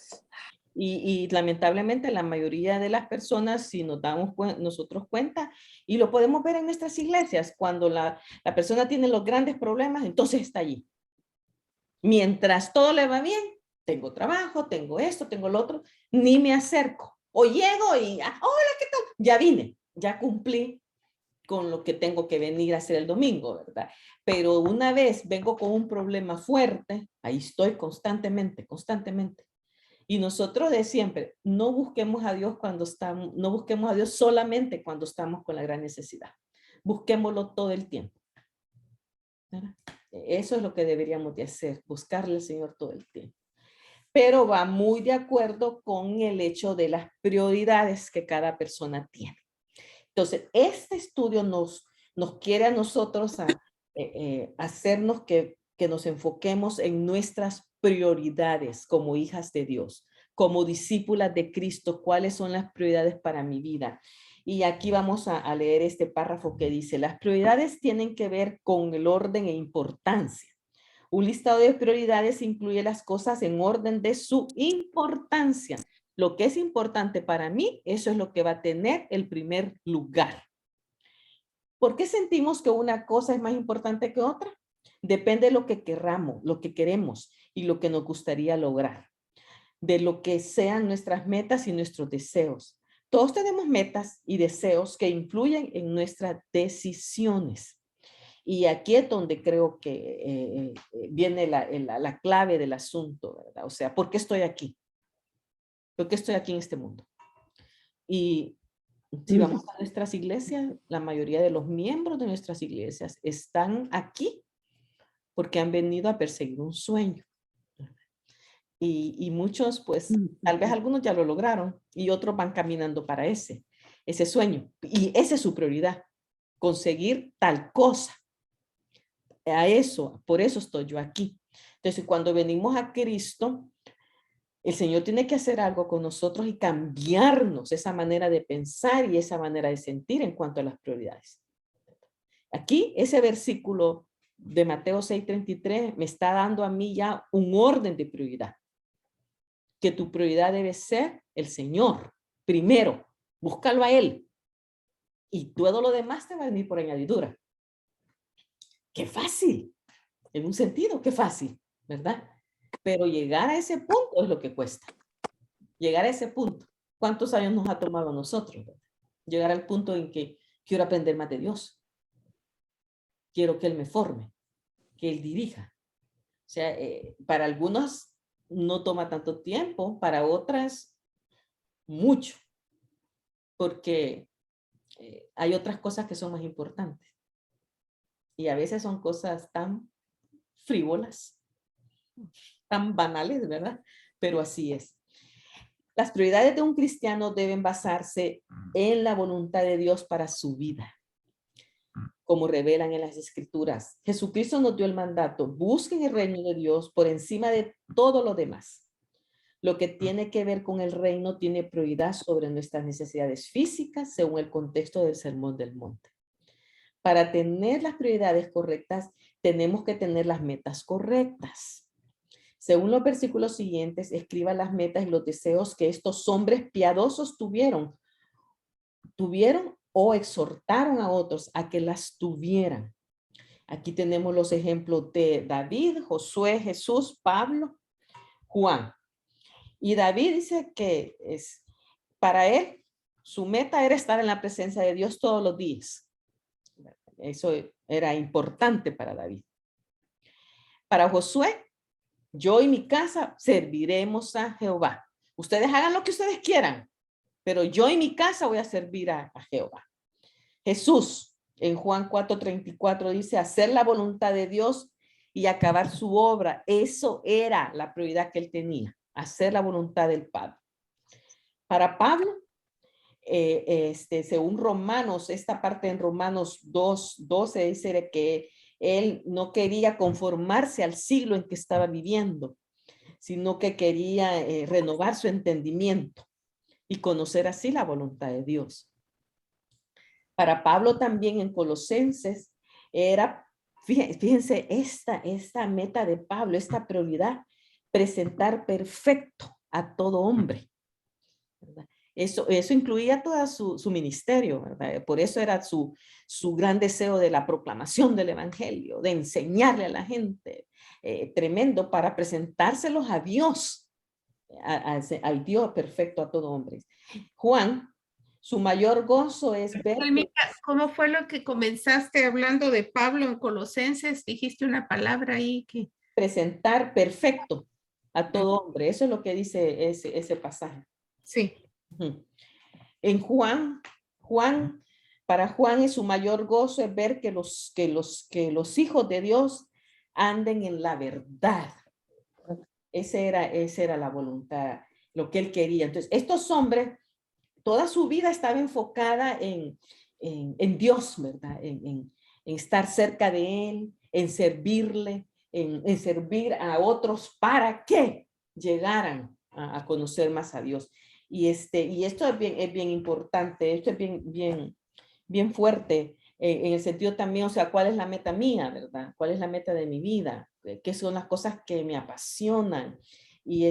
Y lamentablemente la mayoría de las personas, si nos damos nosotros cuenta, y lo podemos ver en nuestras iglesias, cuando la persona tiene los grandes problemas, entonces está allí. Mientras todo le va bien, tengo trabajo, tengo esto, tengo lo otro, ni me acerco. O llego y, hola, ¿qué tal? Ya vine, ya cumplí con lo que tengo que venir a hacer el domingo, ¿verdad? Pero una vez vengo con un problema fuerte, ahí estoy constantemente, constantemente. Y nosotros de siempre, no busquemos a Dios cuando estamos, no busquemos a Dios solamente cuando estamos con la gran necesidad. Busquémoslo todo el tiempo, ¿verdad? Eso es lo que deberíamos de hacer, buscarle al Señor todo el tiempo. Pero va muy de acuerdo con el hecho de las prioridades que cada persona tiene. Entonces, este estudio nos quiere a nosotros hacernos que nos enfoquemos en nuestras prioridades como hijas de Dios, como discípulas de Cristo, cuáles son las prioridades para mi vida. Y aquí vamos a leer este párrafo que dice, las prioridades tienen que ver con el orden e importancia. Un listado de prioridades incluye las cosas en orden de su importancia. Lo que es importante para mí, eso es lo que va a tener el primer lugar. ¿Por qué sentimos que una cosa es más importante que otra? Depende de lo que querramos, lo que queremos y lo que nos gustaría lograr, de lo que sean nuestras metas y nuestros deseos. Todos tenemos metas y deseos que influyen en nuestras decisiones. Y aquí es donde creo que viene la clave del asunto, ¿verdad? O sea, ¿por qué estoy aquí? ¿Por qué estoy aquí en este mundo? Y si vamos a nuestras iglesias, la mayoría de los miembros de nuestras iglesias están aquí porque han venido a perseguir un sueño. Y muchos, pues, tal vez algunos ya lo lograron y otros van caminando para ese sueño. Y esa es su prioridad, conseguir tal cosa. A eso, por eso estoy yo aquí. Entonces, cuando venimos a Cristo, el Señor tiene que hacer algo con nosotros y cambiarnos esa manera de pensar y esa manera de sentir en cuanto a las prioridades. Aquí, ese versículo de Mateo 6:33 me está dando a mí ya un orden de prioridad. Que tu prioridad debe ser el Señor. Primero, búscalo a Él. Y todo lo demás te va a venir por añadidura. ¡Qué fácil! En un sentido, qué fácil, ¿verdad? Pero llegar a ese punto es lo que cuesta. Llegar a ese punto. ¿Cuántos años nos ha tomado a nosotros? ¿Verdad? Llegar al punto en que quiero aprender más de Dios. Quiero que Él me forme, que Él dirija. O sea, para algunos no toma tanto tiempo, para otras mucho, porque hay otras cosas que son más importantes. Y a veces son cosas tan frívolas, tan banales, ¿verdad? Pero así es. Las prioridades de un cristiano deben basarse en la voluntad de Dios para su vida, como revelan en las Escrituras. Jesucristo nos dio el mandato, busquen el reino de Dios por encima de todo lo demás. Lo que tiene que ver con el reino tiene prioridad sobre nuestras necesidades físicas según el contexto del Sermón del Monte. Para tener las prioridades correctas, tenemos que tener las metas correctas. Según los versículos siguientes, escriba las metas y los deseos que estos hombres piadosos tuvieron o exhortaron a otros a que las tuvieran. Aquí tenemos los ejemplos de David, Josué, Jesús, Pablo, Juan. Y David dice que para él, su meta era estar en la presencia de Dios todos los días. Eso era importante para David. Para Josué, yo y mi casa serviremos a Jehová. Ustedes hagan lo que ustedes quieran, pero yo y mi casa voy a servir a Jehová. Jesús, en Juan 4:34 dice, hacer la voluntad de Dios y acabar su obra. Eso era la prioridad que él tenía, hacer la voluntad del Padre. Para Pablo, según Romanos, esta parte en Romanos 2:12 dice que él no quería conformarse al siglo en que estaba viviendo, sino que quería renovar su entendimiento y conocer así la voluntad de Dios. Para Pablo también en Colosenses era, fíjense, esta meta de Pablo, esta prioridad, presentar perfecto a todo hombre, ¿verdad? Eso incluía todo su ministerio, ¿verdad? Por eso era su gran deseo de la proclamación del evangelio, de enseñarle a la gente, tremendo, para presentárselos a Dios, al Dios perfecto a todo hombre. Juan, su mayor gozo es ver Palmira, ¿cómo fue lo que comenzaste hablando de Pablo en Colosenses? Dijiste una palabra ahí que... presentar perfecto a todo hombre. Eso es lo que dice ese pasaje. Sí. En para Juan es su mayor gozo es ver que los hijos de Dios anden en la verdad. Esa era la voluntad, lo que él quería. Entonces, estos hombres, toda su vida estaba enfocada en Dios, ¿verdad? En estar cerca de Él, en servirle, en servir a otros para que llegaran a conocer más a Dios. Y esto es bien importante, esto es bien fuerte, en el sentido también, o sea, ¿cuál es la meta mía, verdad? ¿Cuál es la meta de mi vida? ¿Qué son las cosas que me apasionan? Y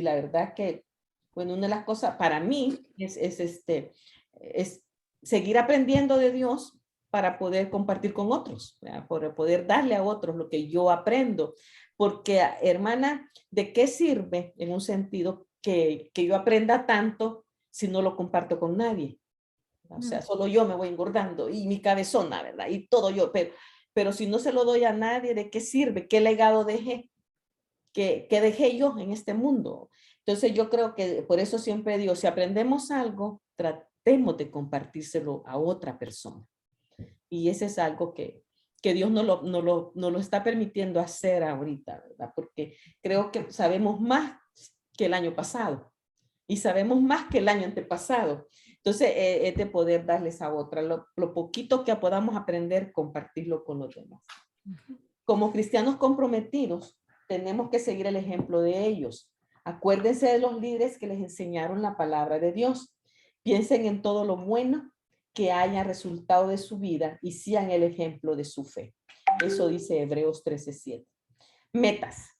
la verdad que, bueno, una de las cosas para mí es seguir aprendiendo de Dios para poder compartir con otros, ¿verdad? Para poder darle a otros lo que yo aprendo. Porque, hermana, ¿de qué sirve en un sentido que yo aprenda tanto si no lo comparto con nadie? O sea, solo yo me voy engordando y mi cabezona, ¿verdad? Y todo yo, pero si no se lo doy a nadie, ¿de qué sirve? ¿Qué legado dejé? ¿Qué dejé yo en este mundo? Entonces yo creo que por eso siempre digo, si aprendemos algo, tratemos de compartírselo a otra persona. Y ese es algo que Dios no lo está permitiendo hacer ahorita, ¿verdad? Porque creo que sabemos más que el año pasado y sabemos más que el año antepasado. Entonces, es de poder darles a otra. Lo poquito que podamos aprender, compartirlo con los demás. Como cristianos comprometidos, tenemos que seguir el ejemplo de ellos. Acuérdense de los líderes que les enseñaron la palabra de Dios. Piensen en todo lo bueno que haya resultado de su vida y sean el ejemplo de su fe. Eso dice Hebreos 13:7. Metas.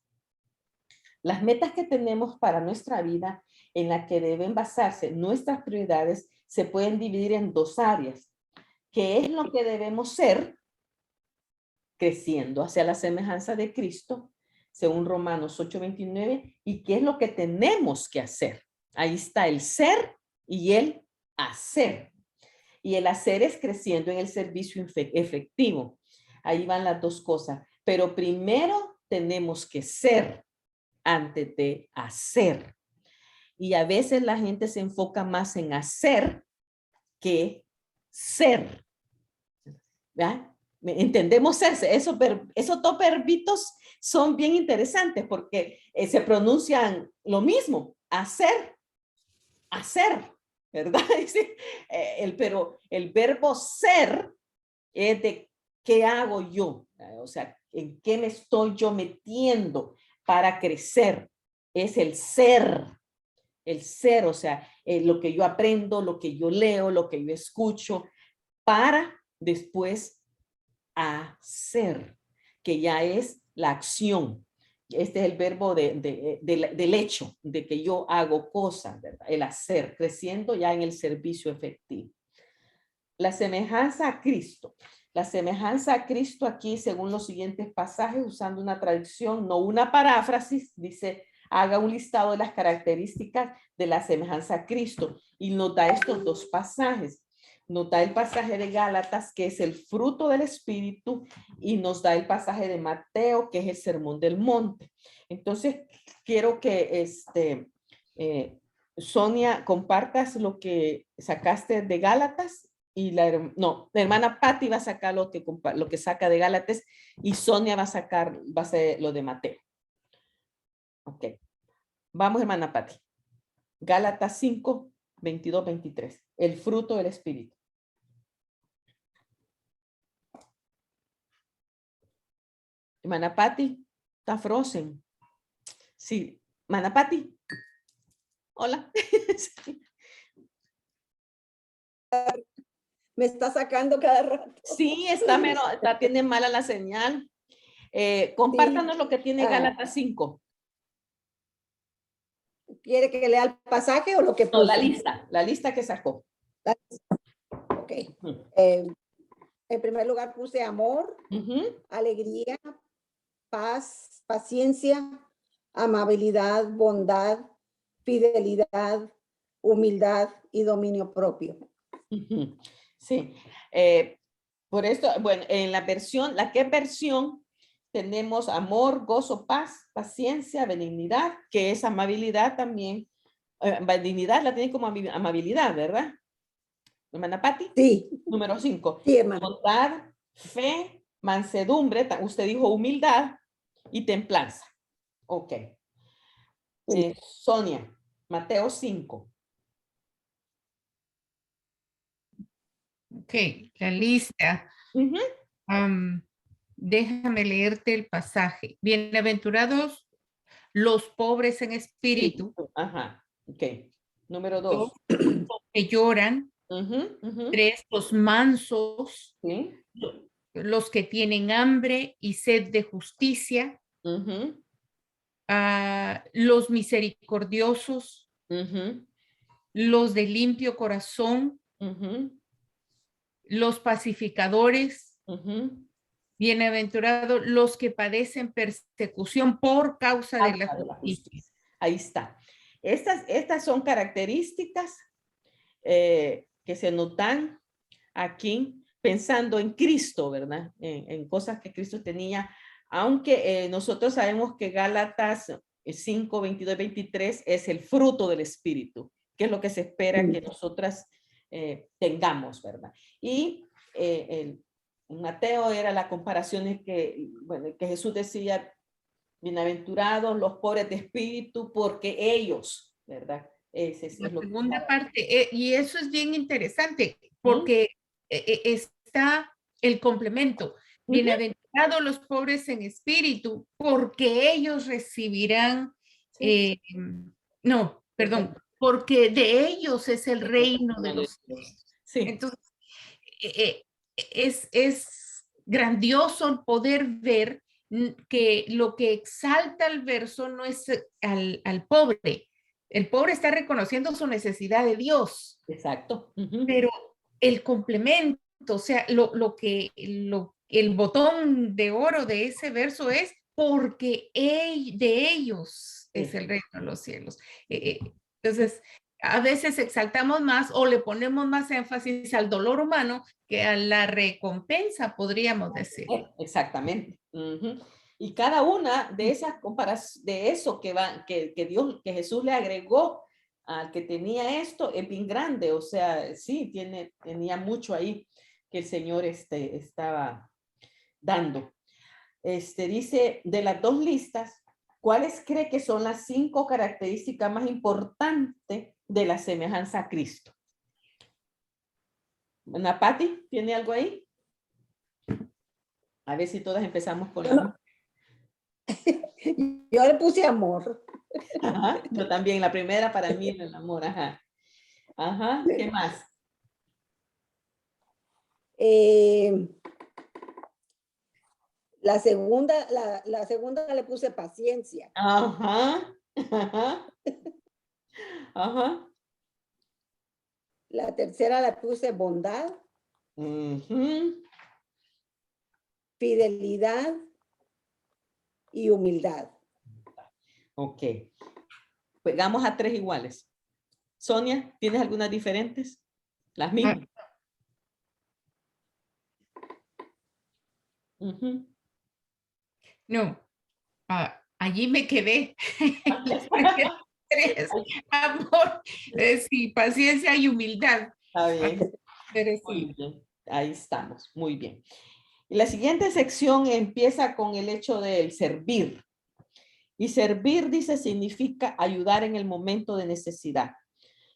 Las metas que tenemos para nuestra vida, en la que deben basarse nuestras prioridades, se pueden dividir en dos áreas. ¿Qué es lo que debemos ser? Creciendo hacia la semejanza de Cristo, según Romanos 8:29, y qué es lo que tenemos que hacer. Ahí está el ser y el hacer. Y el hacer es creciendo en el servicio efectivo. Ahí van las dos cosas. Pero primero tenemos que ser antes de hacer. Y a veces la gente se enfoca más en hacer que ser. ¿Verdad? Entendemos esos dos verbitos son bien interesantes porque se pronuncian lo mismo, hacer, ¿verdad? Pero el verbo ser es de qué hago yo, o sea, en qué me estoy yo metiendo para crecer. Es el ser, o sea, lo que yo aprendo, lo que yo leo, lo que yo escucho, para después hacer, que ya es la acción. Este es el verbo del hecho, de que yo hago cosas, ¿verdad? El hacer, creciendo ya en el servicio efectivo. La semejanza a Cristo. La semejanza a Cristo aquí, según los siguientes pasajes, usando una traducción, no una paráfrasis, dice, haga un listado de las características de la semejanza a Cristo. Y nos da estos dos pasajes. Nos da el pasaje de Gálatas, que es el fruto del Espíritu, y nos da el pasaje de Mateo, que es el Sermón del Monte. Entonces, quiero que Sonia, compartas lo que sacaste de Gálatas, y la hermana Patti va a sacar lo que saca de Gálatas, y Sonia va a hacer lo de Mateo. Ok. Vamos, hermana Patti. Gálatas 5, 22, 23. El fruto del Espíritu. Manapati, está frozen. Sí, Manapati. Hola. Sí. Me está sacando cada rato. Sí, tiene mala la señal. Compártanos Sí. lo que tiene Gálatas 5. ¿Quiere que lea el pasaje o lo que No, puse? la lista que sacó. Ok. Ujú. En primer lugar puse amor, Ujú. alegría, paz, paciencia, amabilidad, bondad, fidelidad, humildad y dominio propio. Ujú. Sí. Por esto, bueno, en ¿qué versión? Tenemos amor, gozo, paz, paciencia, benignidad, que es amabilidad también. Benignidad la tiene como amabilidad, ¿verdad? Hermana Patti. Sí, Número 5. sí, hermano. Bondad, fe, mansedumbre, usted dijo humildad y templanza. Ok. Sonia, Mateo 5. Ok, la lista. Ujú. Déjame leerte el pasaje. Bienaventurados los pobres en espíritu, Ajá. Ok. Número dos 2. que lloran, Ujú, ujú. tres los mansos, Sí. los que tienen hambre y sed de justicia, Ujú, los misericordiosos, ujú, los de limpio corazón, ujú, los pacificadores. ujú. Bienaventurados los que padecen persecución por causa de la Causa de la justicia. justicia. Ahí está. Estas son características que se notan aquí pensando en Cristo, ¿verdad? En cosas que Cristo tenía, aunque nosotros sabemos que Gálatas 5, 22, 23 es el fruto del Espíritu, que es lo que se espera que nosotras tengamos, ¿verdad? Y Mateo era la comparación que, bueno, que Jesús decía, bienaventurados los pobres de espíritu, porque ellos, ¿verdad? Es La lo que segunda parte, y eso es bien interesante, ¿Mm? porque está el complemento. Ujú. Bienaventurados los pobres en espíritu, porque ellos recibirán, Sí. no, perdón, porque de ellos es el reino de los cielos. Sí, Entonces, es grandioso el poder ver que lo que exalta el verso no es al pobre. El pobre está reconociendo su necesidad de Dios, exacto. Ujú. pero el complemento, o sea, el botón de oro de ese verso es porque de ellos es Sí. el reino de los cielos. Entonces, a veces exaltamos más o le ponemos más énfasis al dolor humano que a la recompensa, podríamos decir. Exactamente. Ujú. Y cada una de esas de eso que Dios, que Jesús le agregó al que tenía esto, es bien grande. O sea, sí, tenía mucho ahí que el Señor estaba dando. Dice, de las dos listas, ¿cuáles cree que son las 5 características más importantes de la semejanza a Cristo? Ana Patti, ¿tiene algo ahí? A ver si todas empezamos con la... Yo le puse amor. Ajá, yo también, la primera para mí es el amor, ajá. Ajá, ¿qué más? Eh, la segunda le puse paciencia. Ajá, ajá, ajá. La tercera le puse bondad, Ujú. fidelidad y humildad. Ok, pues vamos a 3 iguales. Sonia, ¿tienes algunas diferentes? Las mismas. Ujú. No, allí me quedé. Las primeras tres, amor, sí, paciencia y humildad. Está bien, Pero muy sí, bien. Ahí estamos, muy bien. Y la siguiente sección empieza con el hecho del servir. Y servir, dice, significa ayudar en el momento de necesidad.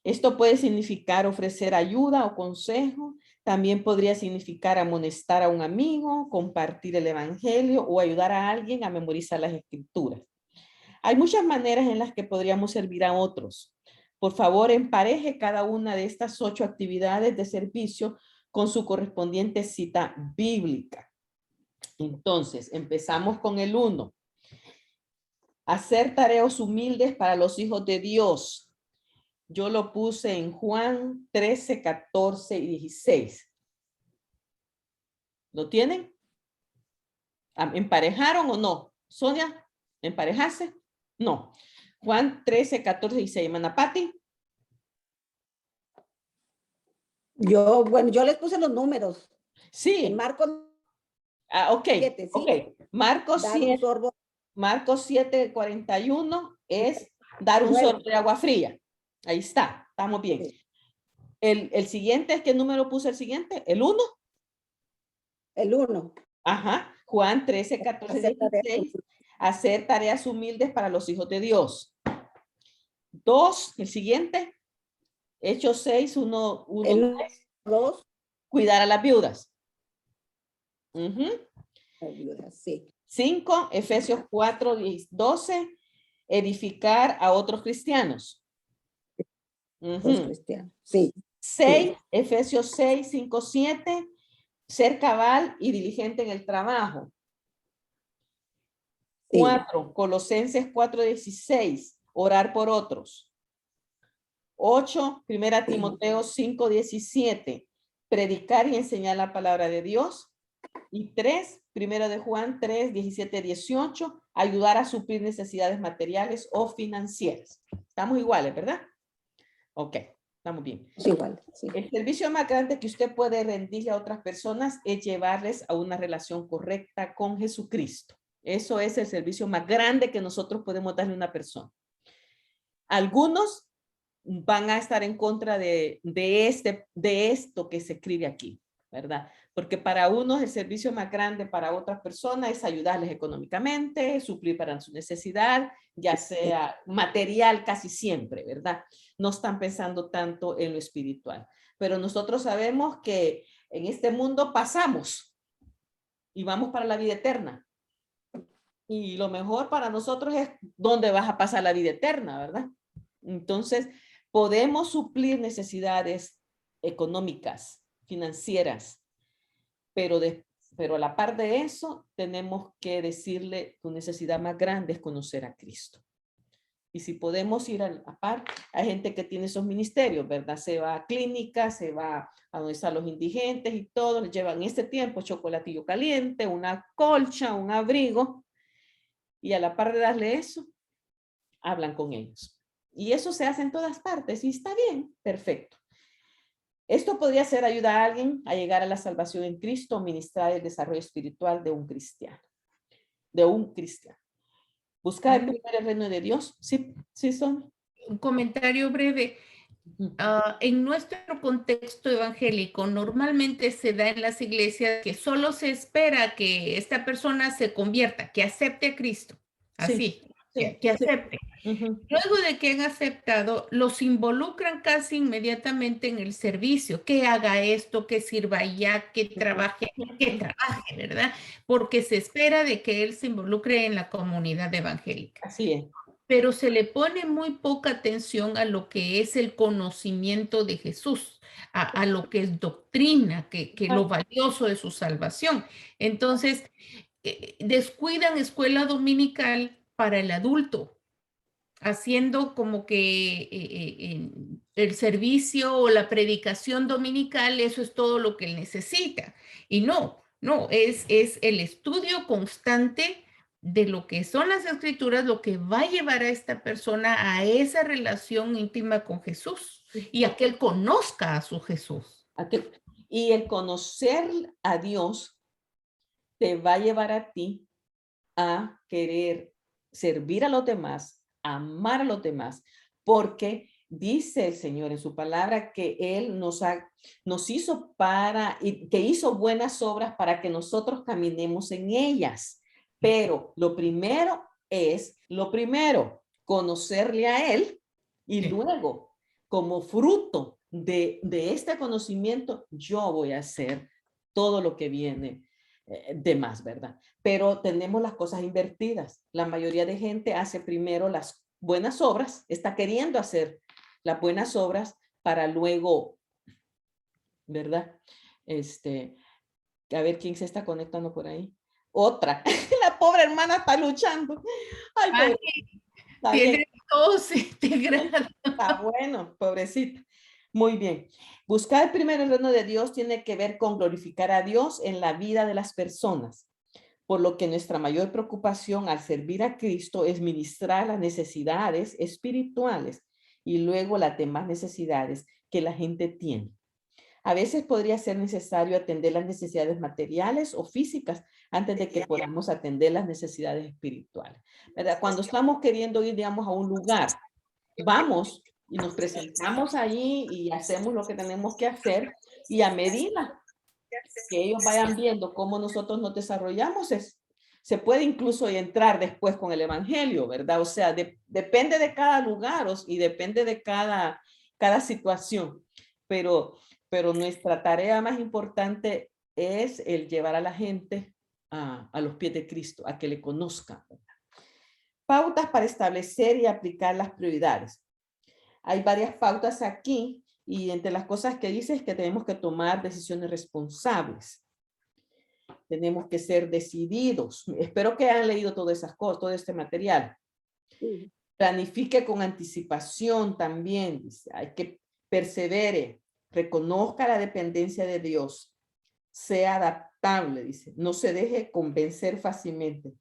Esto puede significar ofrecer ayuda o consejo. También podría significar amonestar a un amigo, compartir el evangelio o ayudar a alguien a memorizar las escrituras. Hay muchas maneras en las que podríamos servir a otros. Por favor, empareje cada una de estas 8 actividades de servicio con su correspondiente cita bíblica. Entonces, empezamos con el 1. Hacer tareas humildes para los hijos de Dios. Yo lo puse en Juan 13, 14 y 16. ¿Lo tienen? ¿Emparejaron o no? Sonia, ¿emparejarse? No. Juan 13, 14 y 16. Hermana Pati. Bueno, yo les puse los números. Sí. En Marcos ok. 7, ¿sí? Ok. Marcos Dar 7. un sorbo. Marcos 7, 41 es dar un sorbo de agua fría. Ahí está. Estamos bien. Sí. El siguiente, ¿qué número puse el siguiente? ¿El 1? El 1. Ajá. Juan 13, 14, 16. Hacer tareas humildes para los hijos de Dios. 2, el siguiente. Hechos 6, 1, 1, 2. Cuidar a las viudas. Las viudas, sí. 5, Efesios 4, 12. Edificar a otros cristianos. Los cristianos, sí. 6, sí. Efesios 6, 5, 7. Ser cabal y diligente en el trabajo. 4, Colosenses 4, 16. Orar por otros. 8, Primera Timoteo 5, 17. Predicar y enseñar la palabra de Dios. Y 3, Primera de Juan 3, 17, 18. Ayudar a suplir necesidades materiales o financieras. Estamos iguales, ¿verdad? Ok, estamos bien. Es igual, sí. El servicio más grande que usted puede rendirle a otras personas es llevarles a una relación correcta con Jesucristo. Eso es el servicio más grande que nosotros podemos darle a una persona. Algunos van a estar en contra de esto que se escribe aquí, ¿verdad? Porque para unos el servicio más grande para otras personas es ayudarles económicamente, suplir para su necesidad, ya sea material casi siempre, ¿verdad? No están pensando tanto en lo espiritual. Pero nosotros sabemos que en este mundo pasamos y vamos para la vida eterna. Y lo mejor para nosotros es dónde vas a pasar la vida eterna, ¿verdad? Entonces, podemos suplir necesidades económicas, financieras, pero a la par de eso, tenemos que decirle tu necesidad más grande es conocer a Cristo. Y si podemos ir a la par, hay gente que tiene esos ministerios, ¿verdad? Se va a clínicas, se va a donde están los indigentes y todo, les llevan en este tiempo chocolatillo caliente, una colcha, un abrigo, y a la par de darle eso, hablan con ellos. Y eso se hace en todas partes y está bien, perfecto. Esto podría ser ayudar a alguien a llegar a la salvación en Cristo o ministrar el desarrollo espiritual de un cristiano. Buscar primero el reino de Dios. Sí, sí son. Un comentario breve. En nuestro contexto evangélico, normalmente se da en las iglesias que solo se espera que esta persona se convierta, que acepte a Cristo. Así, que acepte. Luego de que han aceptado, los involucran casi inmediatamente en el servicio, que haga esto, que sirva allá, que trabaje, ¿verdad? Porque se espera de que él se involucre en la comunidad evangélica. Así es. Pero se le pone muy poca atención a lo que es el conocimiento de Jesús, a lo que es doctrina, que lo valioso de su salvación. Entonces, descuidan escuela dominical para el adulto, haciendo como que el servicio o la predicación dominical, eso es todo lo que él necesita. Y no, es el estudio constante de lo que son las escrituras, lo que va a llevar a esta persona a esa relación íntima con Jesús y a que él conozca a su Jesús. Y el conocer a Dios te va a llevar a ti a querer servir a los demás, amar a los demás, porque dice el Señor en su palabra que Él nos hizo que hizo buenas obras para que nosotros caminemos en ellas. Pero lo primero es lo primero, conocerle a Él y Sí. luego, como fruto de este conocimiento, yo voy a hacer todo lo que viene de más, ¿verdad? Pero tenemos las cosas invertidas. La mayoría de gente hace primero las buenas obras, está queriendo hacer las buenas obras para luego, ¿verdad? A ver quién se está conectando por ahí. Otra, la pobre hermana está luchando. Ay, Ay, pobre, está bien, tiene tos integrada. está bueno, pobrecita. Muy bien. Buscar primero el reino de Dios tiene que ver con glorificar a Dios en la vida de las personas, por lo que nuestra mayor preocupación al servir a Cristo es ministrar las necesidades espirituales y luego las demás necesidades que la gente tiene. A veces podría ser necesario atender las necesidades materiales o físicas antes de que podamos atender las necesidades espirituales, ¿verdad? Cuando estamos queriendo ir, digamos, a un lugar, vamos y nos presentamos allí y hacemos lo que tenemos que hacer, y a medida que ellos vayan viendo cómo nosotros nos desarrollamos, se puede incluso entrar después con el evangelio, ¿verdad? O sea, depende de cada lugar y depende de cada situación, pero, pero nuestra tarea más importante es el llevar a la gente a los pies de Cristo, a que le conozcan, ¿verdad? Pautas para establecer y aplicar las prioridades. Hay varias pautas aquí y entre las cosas que dice es que tenemos que tomar decisiones responsables. Tenemos que ser decididos. Espero que hayan leído todas esas cosas, todo este material. Sí. Planifique con anticipación también. Dice, hay que persevere, reconozca la dependencia de Dios, sea adaptable, dice, no se deje convencer fácilmente.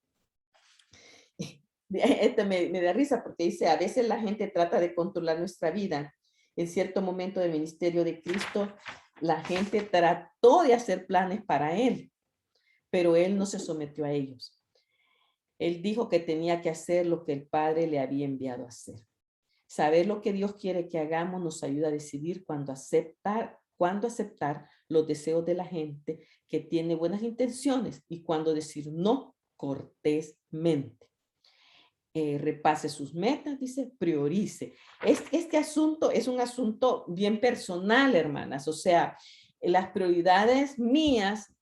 Me da risa porque dice, a veces la gente trata de controlar nuestra vida. En cierto momento del ministerio de Cristo, la gente trató de hacer planes para él, pero él no se sometió a ellos. Él dijo que tenía que hacer lo que el Padre le había enviado a hacer. Saber lo que Dios quiere que hagamos nos ayuda a decidir cuándo aceptar los deseos de la gente que tiene buenas intenciones y cuándo decir no cortésmente. Repase sus metas, dice, priorice. Este asunto es un asunto bien personal, hermanas. O sea, las prioridades mías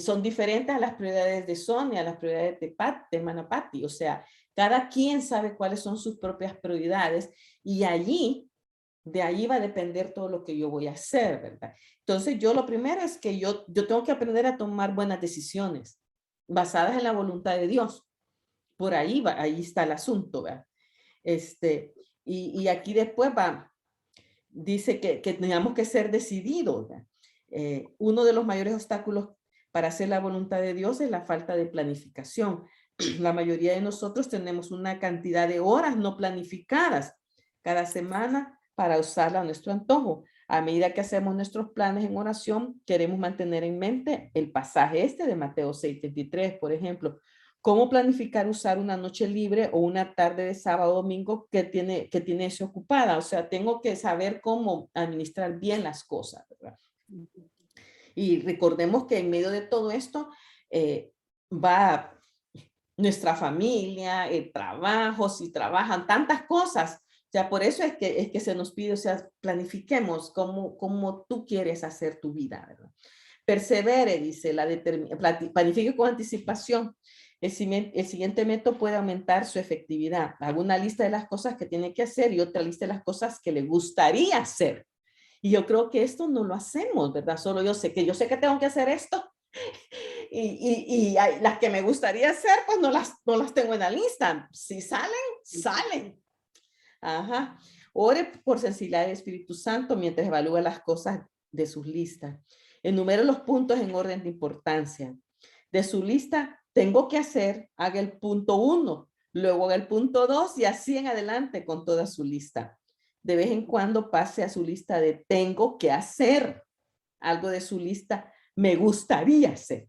son diferentes a las prioridades de Sonia, a las prioridades de hermana Patti. O sea, cada quien sabe cuáles son sus propias prioridades y de allí va a depender todo lo que yo voy a hacer, ¿verdad? Entonces, yo lo primero es que yo tengo que aprender a tomar buenas decisiones basadas en la voluntad de Dios. Por ahí va, ahí está el asunto, ¿verdad? Y aquí después dice que teníamos que ser decididos, ¿verdad? Uno de los mayores obstáculos para hacer la voluntad de Dios es la falta de planificación. La mayoría de nosotros tenemos una cantidad de horas no planificadas cada semana para usarla a nuestro antojo. A medida que hacemos nuestros planes en oración, queremos mantener en mente el pasaje de Mateo 6:33, por ejemplo. ¿Cómo planificar usar una noche libre o una tarde de sábado o domingo que tiene eso ocupada? O sea, tengo que saber cómo administrar bien las cosas, ¿verdad? Y recordemos que en medio de todo esto va nuestra familia, el trabajo, si trabajan tantas cosas. O sea, por eso es que se nos pide, o sea, planifiquemos cómo tú quieres hacer tu vida, ¿verdad? Persevere, dice, planifique con anticipación. El siguiente método puede aumentar su efectividad. Haga una lista de las cosas que tiene que hacer y otra lista de las cosas que le gustaría hacer. Y yo creo que esto no lo hacemos, ¿verdad? Solo yo sé que tengo que hacer esto y las que me gustaría hacer, pues no las tengo en la lista. Si salen, salen. Ajá. Ore por sensibilidad del Espíritu Santo mientras evalúa las cosas de sus listas. Enumere los puntos en orden de importancia. De su lista, tengo que hacer, haga el punto 1, luego haga el punto 2 y así en adelante con toda su lista. De vez en cuando pase a su lista de tengo que hacer. Algo de su lista me gustaría hacer.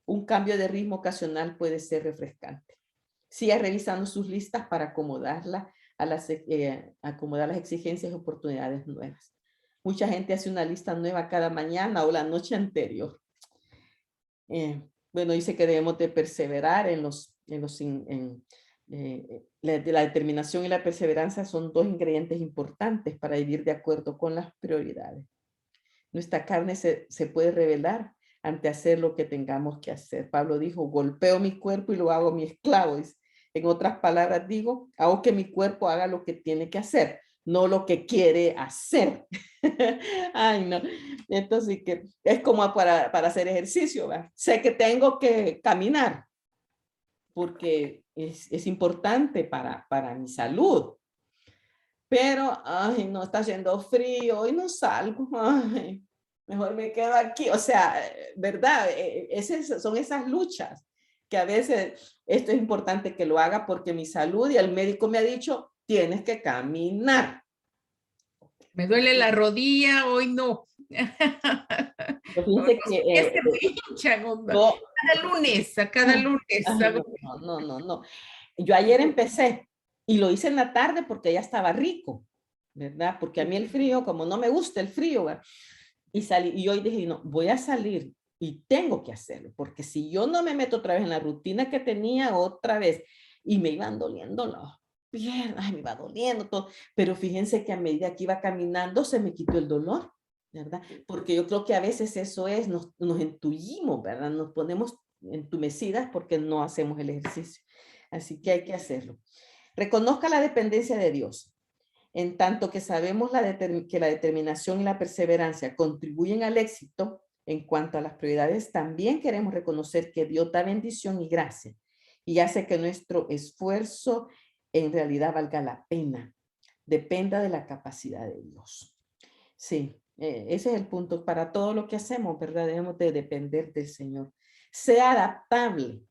Un cambio de ritmo ocasional puede ser refrescante. Siga revisando sus listas para acomodarla acomodar las exigencias y oportunidades nuevas. Mucha gente hace una lista nueva cada mañana o la noche anterior. Bueno, dice que debemos de perseverar en La determinación y la perseverancia son dos ingredientes importantes para vivir de acuerdo con las prioridades. Nuestra carne se puede rebelar ante hacer lo que tengamos que hacer. Pablo dijo, golpeo mi cuerpo y lo hago mi esclavo. En otras palabras digo, hago que mi cuerpo haga lo que tiene que hacer, no lo que quiere hacer. Ay, no. Entonces, que es como para hacer ejercicio, ¿verdad? Sé que tengo que caminar porque es importante para mi salud. Pero, ay, no, está haciendo frío y no salgo. Ay, mejor me quedo aquí. O sea, ¿verdad? Son esas luchas que a veces esto es importante que lo haga porque mi salud y el médico me ha dicho, tienes que caminar. Me duele la rodilla, hoy no. Pues fíjense que Se me hinchan, hombre. yo, Cada lunes. ay, no. Yo ayer empecé y lo hice en la tarde porque ya estaba rico, ¿verdad? Porque a mí el frío, como no me gusta el frío, ¿verdad? Y salí, y hoy dije, no, voy a salir y tengo que hacerlo, porque si yo no me meto otra vez en la rutina que tenía otra vez, y me iban doliendo las piernas, ay, me iba doliendo todo, pero fíjense que a medida que iba caminando se me quitó el dolor, ¿verdad? Porque yo creo que a veces eso es, nos entullimos, ¿verdad? Nos ponemos entumecidas porque no hacemos el ejercicio. Así que hay que hacerlo. Reconozca la dependencia de Dios. En tanto que sabemos que la determinación y la perseverancia contribuyen al éxito en cuanto a las prioridades, también queremos reconocer que Dios da bendición y gracia y hace que nuestro esfuerzo en realidad valga la pena. Dependa de la capacidad de Dios. Sí, ese es el punto. Para todo lo que hacemos, ¿verdad? Debemos de depender del Señor. Sea adaptable.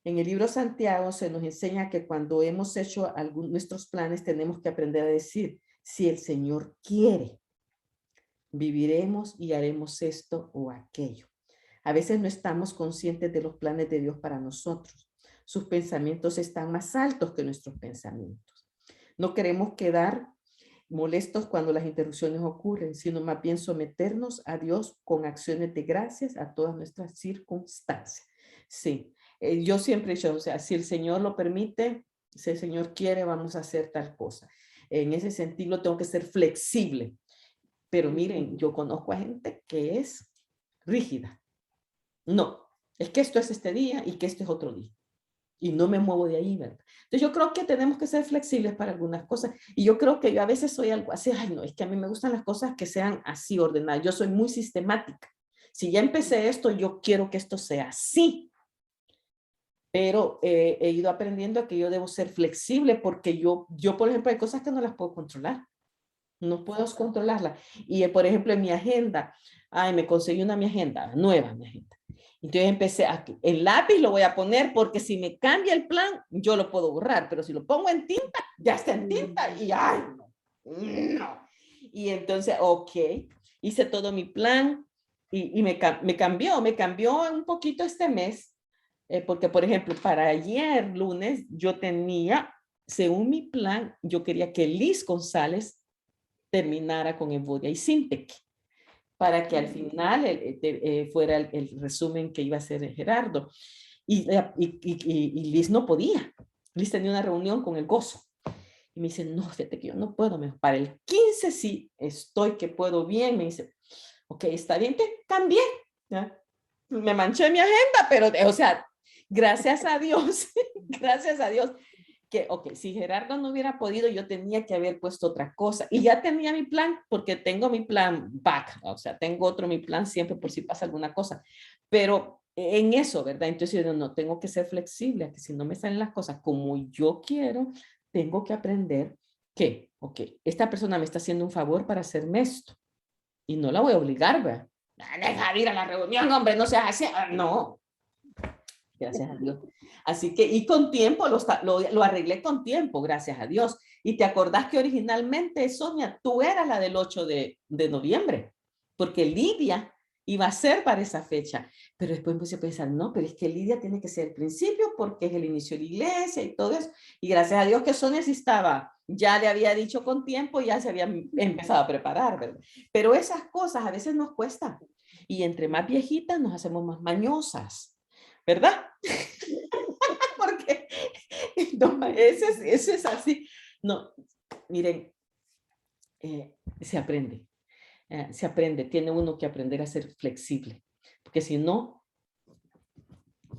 En el libro Santiago se nos enseña que cuando hemos hecho nuestros planes tenemos que aprender a decir, si el Señor quiere, viviremos y haremos esto o aquello. A veces no estamos conscientes de los planes de Dios para nosotros. Sus pensamientos están más altos que nuestros pensamientos. No queremos quedar molestos cuando las interrupciones ocurren, sino más bien someternos a Dios con acciones de gracias a todas nuestras circunstancias. Sí, yo siempre he dicho, o sea, si el Señor lo permite, si el Señor quiere, vamos a hacer tal cosa. En ese sentido, tengo que ser flexible. Pero miren, yo conozco a gente que es rígida. No, es que esto es este día y que esto es otro día. Y no me muevo de ahí, ¿verdad? Entonces yo creo que tenemos que ser flexibles para algunas cosas. Y yo creo que yo a veces soy algo así, ay no, es que a mí me gustan las cosas que sean así ordenadas. Yo soy muy sistemática. Si ya empecé esto, yo quiero que esto sea así. Pero he ido aprendiendo que yo debo ser flexible porque yo, por ejemplo, hay cosas que no las puedo controlar. No puedo controlarlas. Y, por ejemplo, en mi agenda, ay, me conseguí mi agenda, nueva mi agenda. Entonces empecé, aquí, el lápiz lo voy a poner porque si me cambia el plan, yo lo puedo borrar, pero si lo pongo en tinta, ya está en tinta y ay, no. Y entonces, ok, hice todo mi plan y me cambió un poquito este mes, porque por ejemplo, para ayer lunes yo tenía, según mi plan, yo quería que Liz González terminara con Evodia y Sintec, para que al final fuera el resumen que iba a hacer Gerardo. Y Liz no podía. Liz tenía una reunión con el Gozo. Y me dice, no, fíjate que yo no puedo. Para el 15 sí estoy que puedo bien. Me dice, ok, está bien, te cambié. ¿Ya? Me manché mi agenda, pero, o sea, gracias a Dios, gracias a Dios, que, ok, si Gerardo no hubiera podido, yo tenía que haber puesto otra cosa. Y ya tenía mi plan, porque tengo mi plan back, o sea, tengo otro mi plan siempre por si pasa alguna cosa. Pero en eso, ¿verdad? Entonces yo no, tengo que ser flexible, que si no me salen las cosas como yo quiero, tengo que aprender que, ok, esta persona me está haciendo un favor para hacerme esto. Y no la voy a obligar, ¿verdad? Deja de ir a la reunión, hombre, no seas así. No, gracias a Dios. Así que, y con tiempo, lo arreglé con tiempo, gracias a Dios. Y te acordás que originalmente, Sonia, tú eras la del 8 de noviembre, porque Lidia iba a ser para esa fecha. Pero después empecé a pensar, no, pero es que Lidia tiene que ser el principio porque es el inicio de la iglesia y todo eso. Y gracias a Dios que Sonia sí estaba, ya le había dicho con tiempo, ya se había empezado a preparar, ¿verdad? Pero esas cosas a veces nos cuestan. Y entre más viejitas nos hacemos más mañosas, ¿verdad? Porque No, ese es así. No, miren, se aprende. Se aprende. Tiene uno que aprender a ser flexible. Porque si no,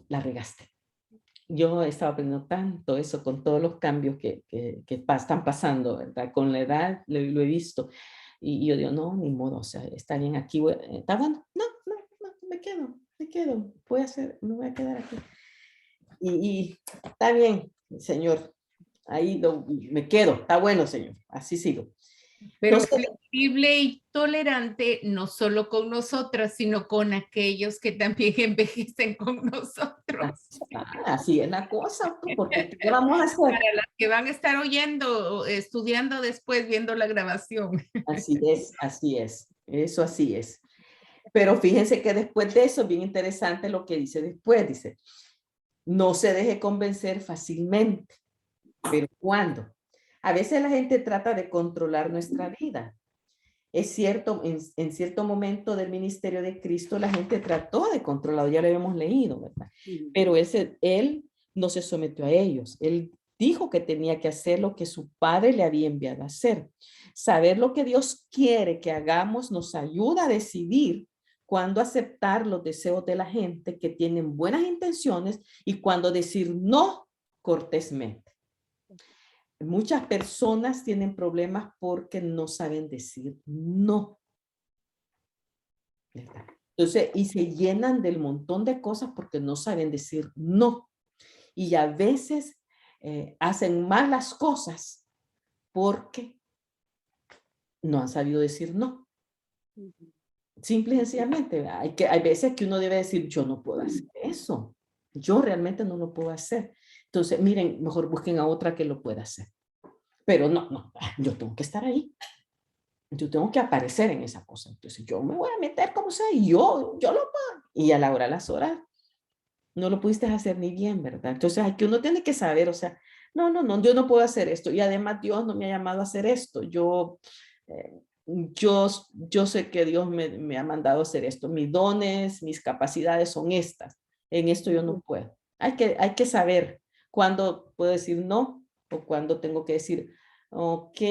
la regaste. Yo he estado aprendiendo tanto eso con todos los cambios que están pasando, ¿verdad? Con la edad lo he visto. Y yo digo, no, ni modo, o sea, está bien aquí, está bueno. No, me quedo, me voy a quedar aquí. Y está bien, Señor, ahí me quedo, está bueno, Señor, así sigo. Pero Entonces, flexible y tolerante no solo con nosotras, sino con aquellos que también envejecen con nosotros. así es la cosa, porque ¿qué vamos a hacer? Para las que van a estar oyendo, estudiando después, viendo la grabación. Así es, eso así es. Pero fíjense que después de eso, bien interesante lo que dice después, dice, no se deje convencer fácilmente, pero ¿cuándo? A veces la gente trata de controlar nuestra vida. Es cierto, en cierto momento del ministerio de Cristo, la gente trató de controlarlo, ya lo habíamos leído, ¿verdad? Pero él no se sometió a ellos. Él dijo que tenía que hacer lo que su padre le había enviado a hacer. Saber lo que Dios quiere que hagamos nos ayuda a decidir cuándo aceptar los deseos de la gente que tienen buenas intenciones y cuándo decir no cortésmente. Muchas personas tienen problemas porque no saben decir no. Entonces, y se llenan del montón de cosas porque no saben decir no. Y a veces hacen mal las cosas porque no han sabido decir no. Simple y sencillamente, hay veces que uno debe decir, yo no puedo hacer eso. Yo realmente no lo puedo hacer. Entonces, miren, mejor busquen a otra que lo pueda hacer. Pero no, yo tengo que estar ahí. Yo tengo que aparecer en esa cosa. Entonces, yo me voy a meter como sea y yo lo puedo. Y a la hora de las horas, no lo pudiste hacer ni bien, ¿verdad? Entonces, hay que uno tiene que saber, o sea, no, yo no puedo hacer esto. Y además, Dios no me ha llamado a hacer esto. Yo sé que Dios me ha mandado a hacer esto. Mis dones, mis capacidades son estas. En esto yo no puedo. Hay que saber cuándo puedo decir no o cuándo tengo que decir, ok,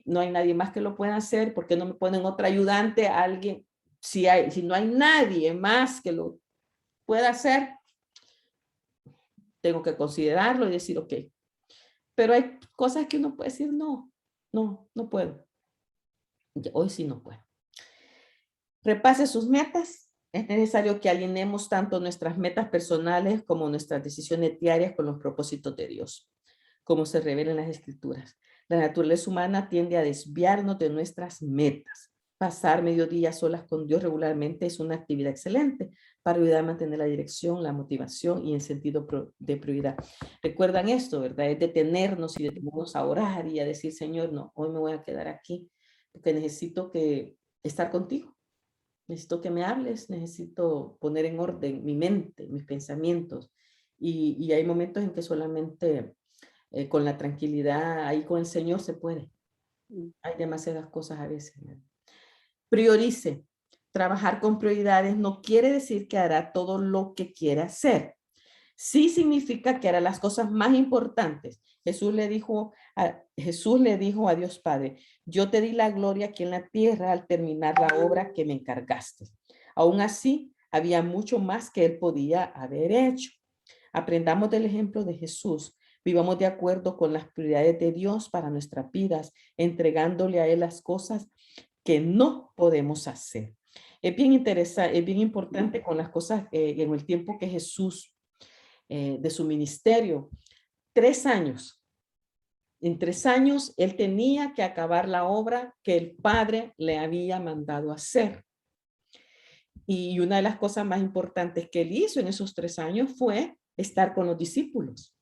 no hay nadie más que lo pueda hacer, ¿por qué no me ponen otra ayudante, alguien? Si no hay nadie más que lo pueda hacer, tengo que considerarlo y decir, ok. Pero hay cosas que uno puede decir, no puedo. Hoy sí no puedo. Repase sus metas. Es necesario que alineemos tanto nuestras metas personales como nuestras decisiones diarias con los propósitos de Dios, como se revela en las Escrituras. La naturaleza humana tiende a desviarnos de nuestras metas. Pasar mediodía solas con Dios regularmente es una actividad excelente para ayudar a mantener la dirección, la motivación y el sentido de prioridad. Recuerdan esto, ¿verdad? Es detenernos y detenernos a orar y a decir, Señor, no, hoy me voy a quedar aquí porque necesito estar contigo. Necesito que me hables, necesito poner en orden mi mente, mis pensamientos. Y hay momentos en que solamente con la tranquilidad ahí con el Señor se puede. Hay demasiadas cosas a veces. Priorice. Trabajar con prioridades no quiere decir que hará todo lo que quiera hacer. Sí significa que hará las cosas más importantes. Jesús le dijo a Dios Padre, yo te di la gloria aquí en la tierra al terminar la obra que me encargaste. Aún así, había mucho más que él podía haber hecho. Aprendamos del ejemplo de Jesús. Vivamos de acuerdo con las prioridades de Dios para nuestras vidas, entregándole a él las cosas que no podemos hacer. Es bien interesante, es bien importante con las cosas en el tiempo que Jesús de su ministerio, 3 años. En 3 años, él tenía que acabar la obra que el Padre le había mandado hacer. Y una de las cosas más importantes que él hizo en esos 3 años fue estar con los discípulos.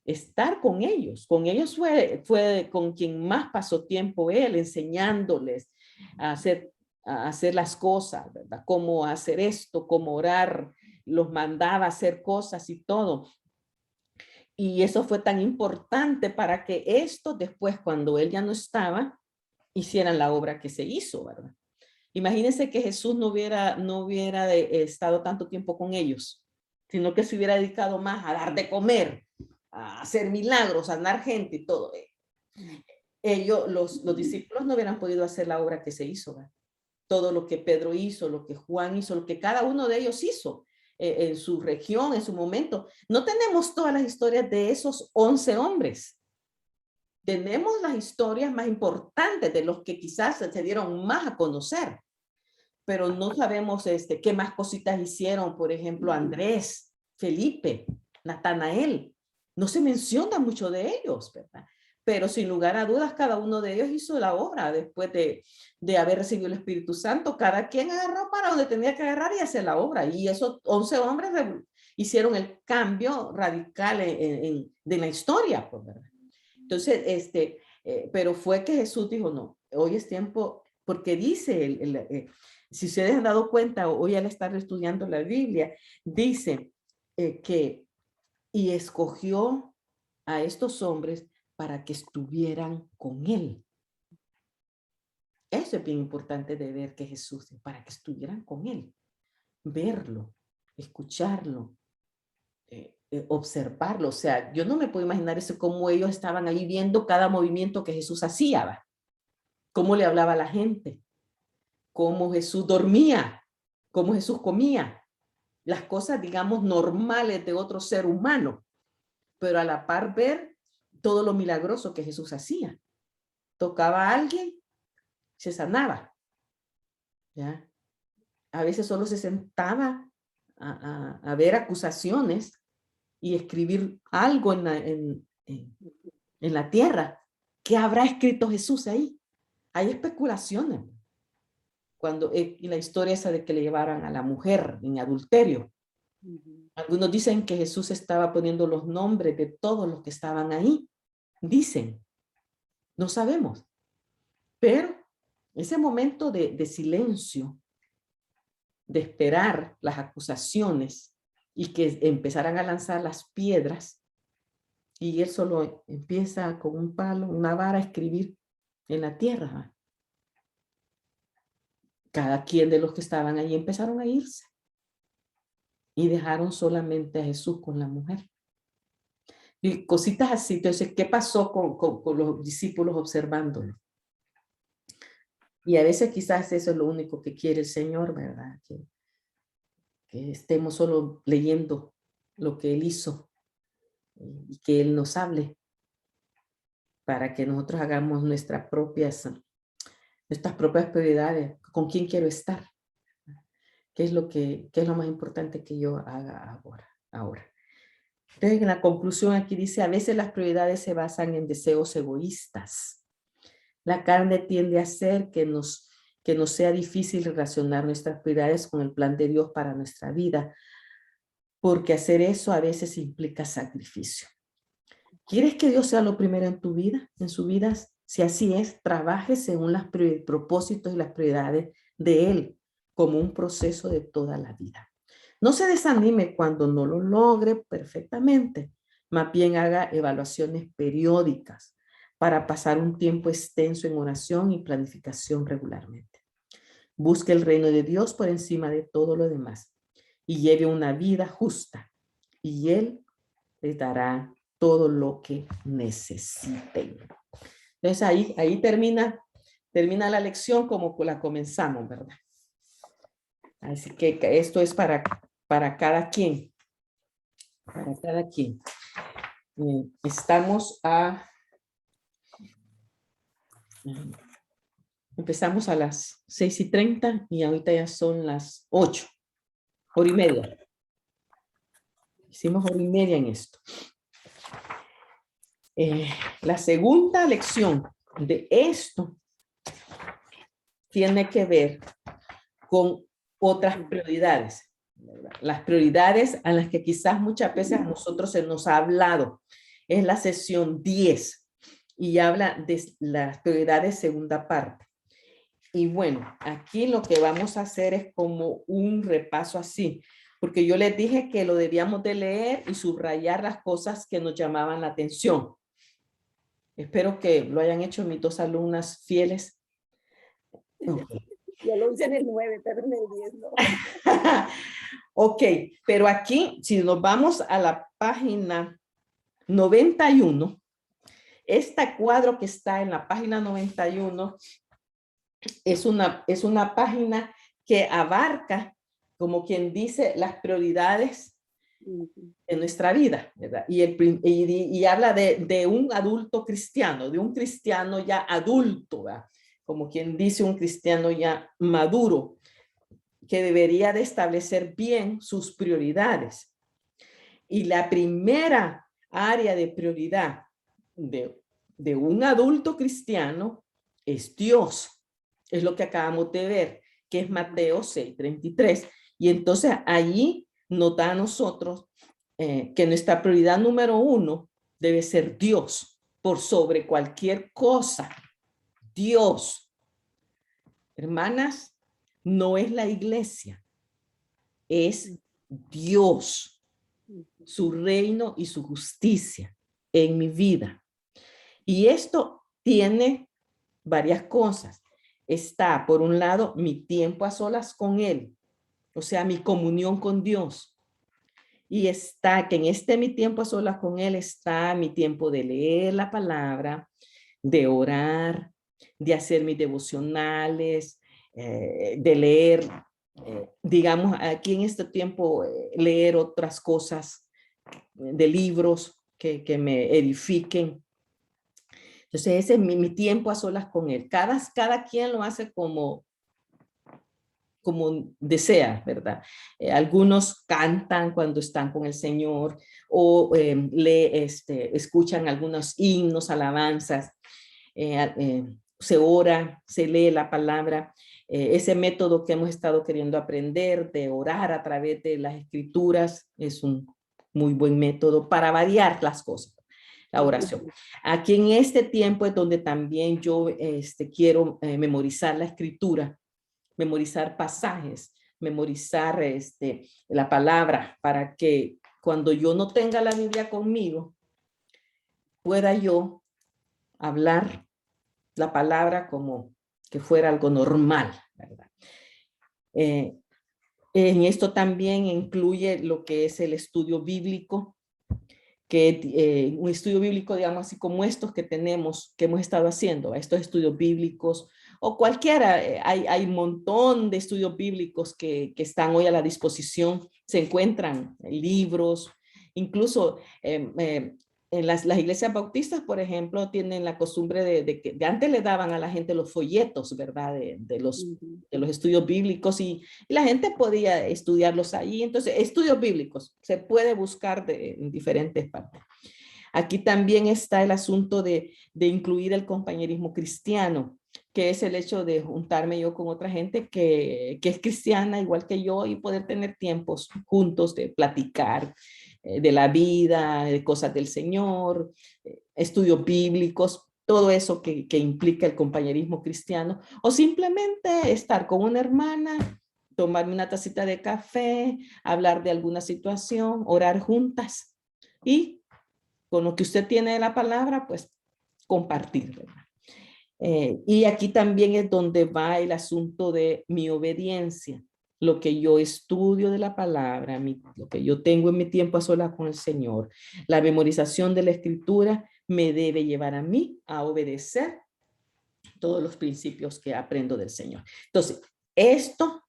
Estar con ellos. Con ellos fue con quien más pasó tiempo él, enseñándoles a hacer las cosas, ¿verdad? Cómo hacer esto, cómo orar, los mandaba a hacer cosas y todo. Y eso fue tan importante para que esto después, cuando él ya no estaba, hicieran la obra que se hizo, ¿verdad? Imagínense que Jesús no hubiera estado tanto tiempo con ellos. sino que se hubiera dedicado más a dar de comer, a hacer milagros, a sanar gente y todo. Ellos, los discípulos no hubieran podido hacer la obra que se hizo, ¿verdad? Todo lo que Pedro hizo, lo que Juan hizo, lo que cada uno de ellos hizo en su región, en su momento. No tenemos todas las historias de esos 11 hombres. Tenemos las historias más importantes de los que quizás se dieron más a conocer, pero no sabemos qué más cositas hicieron, por ejemplo, Andrés, Felipe, Natanael. No se menciona mucho de ellos, ¿verdad? Pero sin lugar a dudas, cada uno de ellos hizo la obra después de haber recibido el Espíritu Santo. Cada quien agarró para donde tenía que agarrar y hacer la obra. Y esos 11 hombres hicieron el cambio radical de la historia, pues, ¿verdad? Entonces, pero fue que Jesús dijo, no, hoy es tiempo, porque dice, si ustedes han dado cuenta, hoy al estar estudiando la Biblia, dice y escogió a estos hombres para que estuvieran con él. Eso es bien importante de ver que Jesús, para que estuvieran con él, verlo, escucharlo, observarlo. O sea, yo no me puedo imaginar eso, cómo ellos estaban ahí viendo cada movimiento que Jesús hacía, ¿va? Cómo le hablaba a la gente, cómo Jesús dormía, cómo Jesús comía, las cosas, digamos, normales de otro ser humano, pero a la par ver todo lo milagroso que Jesús hacía. Tocaba a alguien, se sanaba, ¿ya? A veces solo se sentaba a ver acusaciones y escribir algo en la tierra. ¿Qué habrá escrito Jesús ahí? Hay especulaciones. Cuando la historia esa de que le llevaran a la mujer en adulterio. Algunos dicen que Jesús estaba poniendo los nombres de todos los que estaban ahí. Dicen, no sabemos. Pero ese momento de silencio, de esperar las acusaciones y que empezaran a lanzar las piedras, y él solo empieza con un palo, una vara a escribir en la tierra. Cada quien de los que estaban allí empezaron a irse y dejaron solamente a Jesús con la mujer. Y cositas así. Entonces, ¿qué pasó con los discípulos observándolo? Y a veces quizás eso es lo único que quiere el Señor, ¿verdad? Que estemos solo leyendo lo que Él hizo y que Él nos hable para que nosotros hagamos nuestras propias prioridades. ¿Con quién quiero estar? ¿Qué es lo más importante que yo haga ahora? Entonces, en la conclusión aquí dice, a veces las prioridades se basan en deseos egoístas. La carne tiende a hacer que nos sea difícil relacionar nuestras prioridades con el plan de Dios para nuestra vida, porque hacer eso a veces implica sacrificio. ¿Quieres que Dios sea lo primero en tu vida, en su vida? Si así es, trabaje según los propósitos y las prioridades de Él, como un proceso de toda la vida. No se desanime cuando no lo logre perfectamente, más bien haga evaluaciones periódicas para pasar un tiempo extenso en oración y planificación regularmente. Busque el reino de Dios por encima de todo lo demás y lleve una vida justa y Él les dará todo lo que necesiten. Entonces ahí termina la lección como la comenzamos, ¿verdad? Así que esto es para cada quien. Para cada quien. Empezamos a las 6:30 y ahorita ya son las 8. Hora y media. Hicimos hora y media en esto. La segunda lección de esto tiene que ver con otras prioridades. Las prioridades a las que quizás muchas veces a nosotros se nos ha hablado. Es la sesión 10 y habla de las prioridades segunda parte. Y bueno, aquí lo que vamos a hacer es como un repaso así, porque yo les dije que lo debíamos de leer y subrayar las cosas que nos llamaban la atención. Espero que lo hayan hecho mis dos alumnas fieles. Okay. Yo lo hice en el 9, pero en el 10 no. Ok, pero aquí, si nos vamos a la página 91, este cuadro que está en la página 91 es una página que abarca, como quien dice, las prioridades en nuestra vida, ¿verdad? Y habla de un adulto cristiano, de un cristiano ya adulto, ¿verdad? Como quien dice, un cristiano ya maduro, que debería de establecer bien sus prioridades. Y la primera área de prioridad de un adulto cristiano es Dios. Es lo que acabamos de ver, que es Mateo 6:33. Y entonces allí nos da a nosotros que nuestra prioridad número 1 debe ser Dios por sobre cualquier cosa. Dios. Hermanas, no es la iglesia, es Dios, su reino y su justicia en mi vida. Y esto tiene varias cosas. Está, por un lado, mi tiempo a solas con Él, o sea, mi comunión con Dios. Y está, que en mi tiempo a solas con Él está mi tiempo de leer la palabra, de orar, de hacer mis devocionales, de leer, digamos, aquí en este tiempo, leer otras cosas de libros que me edifiquen. Entonces ese es mi tiempo a solas con Él. Cada quien lo hace como desea, ¿verdad? Algunos cantan cuando están con el Señor o escuchan algunos himnos, alabanzas, se ora, se lee la palabra. Ese método que hemos estado queriendo aprender de orar a través de las escrituras es un muy buen método para variar las cosas, la oración. Aquí en este tiempo es donde también yo quiero memorizar la escritura, memorizar pasajes, memorizar la palabra para que cuando yo no tenga la Biblia conmigo, pueda yo hablar la palabra como que fuera algo normal, ¿verdad? En esto también incluye lo que es el estudio bíblico, que un estudio bíblico, digamos así como estos que tenemos, que hemos estado haciendo, estos estudios bíblicos o cualquiera, hay un montón de estudios bíblicos que están hoy a la disposición, se encuentran libros, incluso en las iglesias bautistas, por ejemplo, tienen la costumbre de que antes le daban a la gente los folletos, ¿verdad? De los estudios bíblicos y la gente podía estudiarlos ahí. Entonces, estudios bíblicos se puede buscar en diferentes partes. Aquí también está el asunto de incluir el compañerismo cristiano, que es el hecho de juntarme yo con otra gente que es cristiana igual que yo y poder tener tiempos juntos de platicar de la vida, de cosas del Señor, estudios bíblicos, todo eso que implica el compañerismo cristiano, o simplemente estar con una hermana, tomarme una tacita de café, hablar de alguna situación, orar juntas y con lo que usted tiene de la palabra, pues compartir, ¿verdad? Y aquí también es donde va el asunto de mi obediencia, lo que yo estudio de la palabra, lo que yo tengo en mi tiempo a solas con el Señor. La memorización de la escritura me debe llevar a mí a obedecer todos los principios que aprendo del Señor. Entonces, esto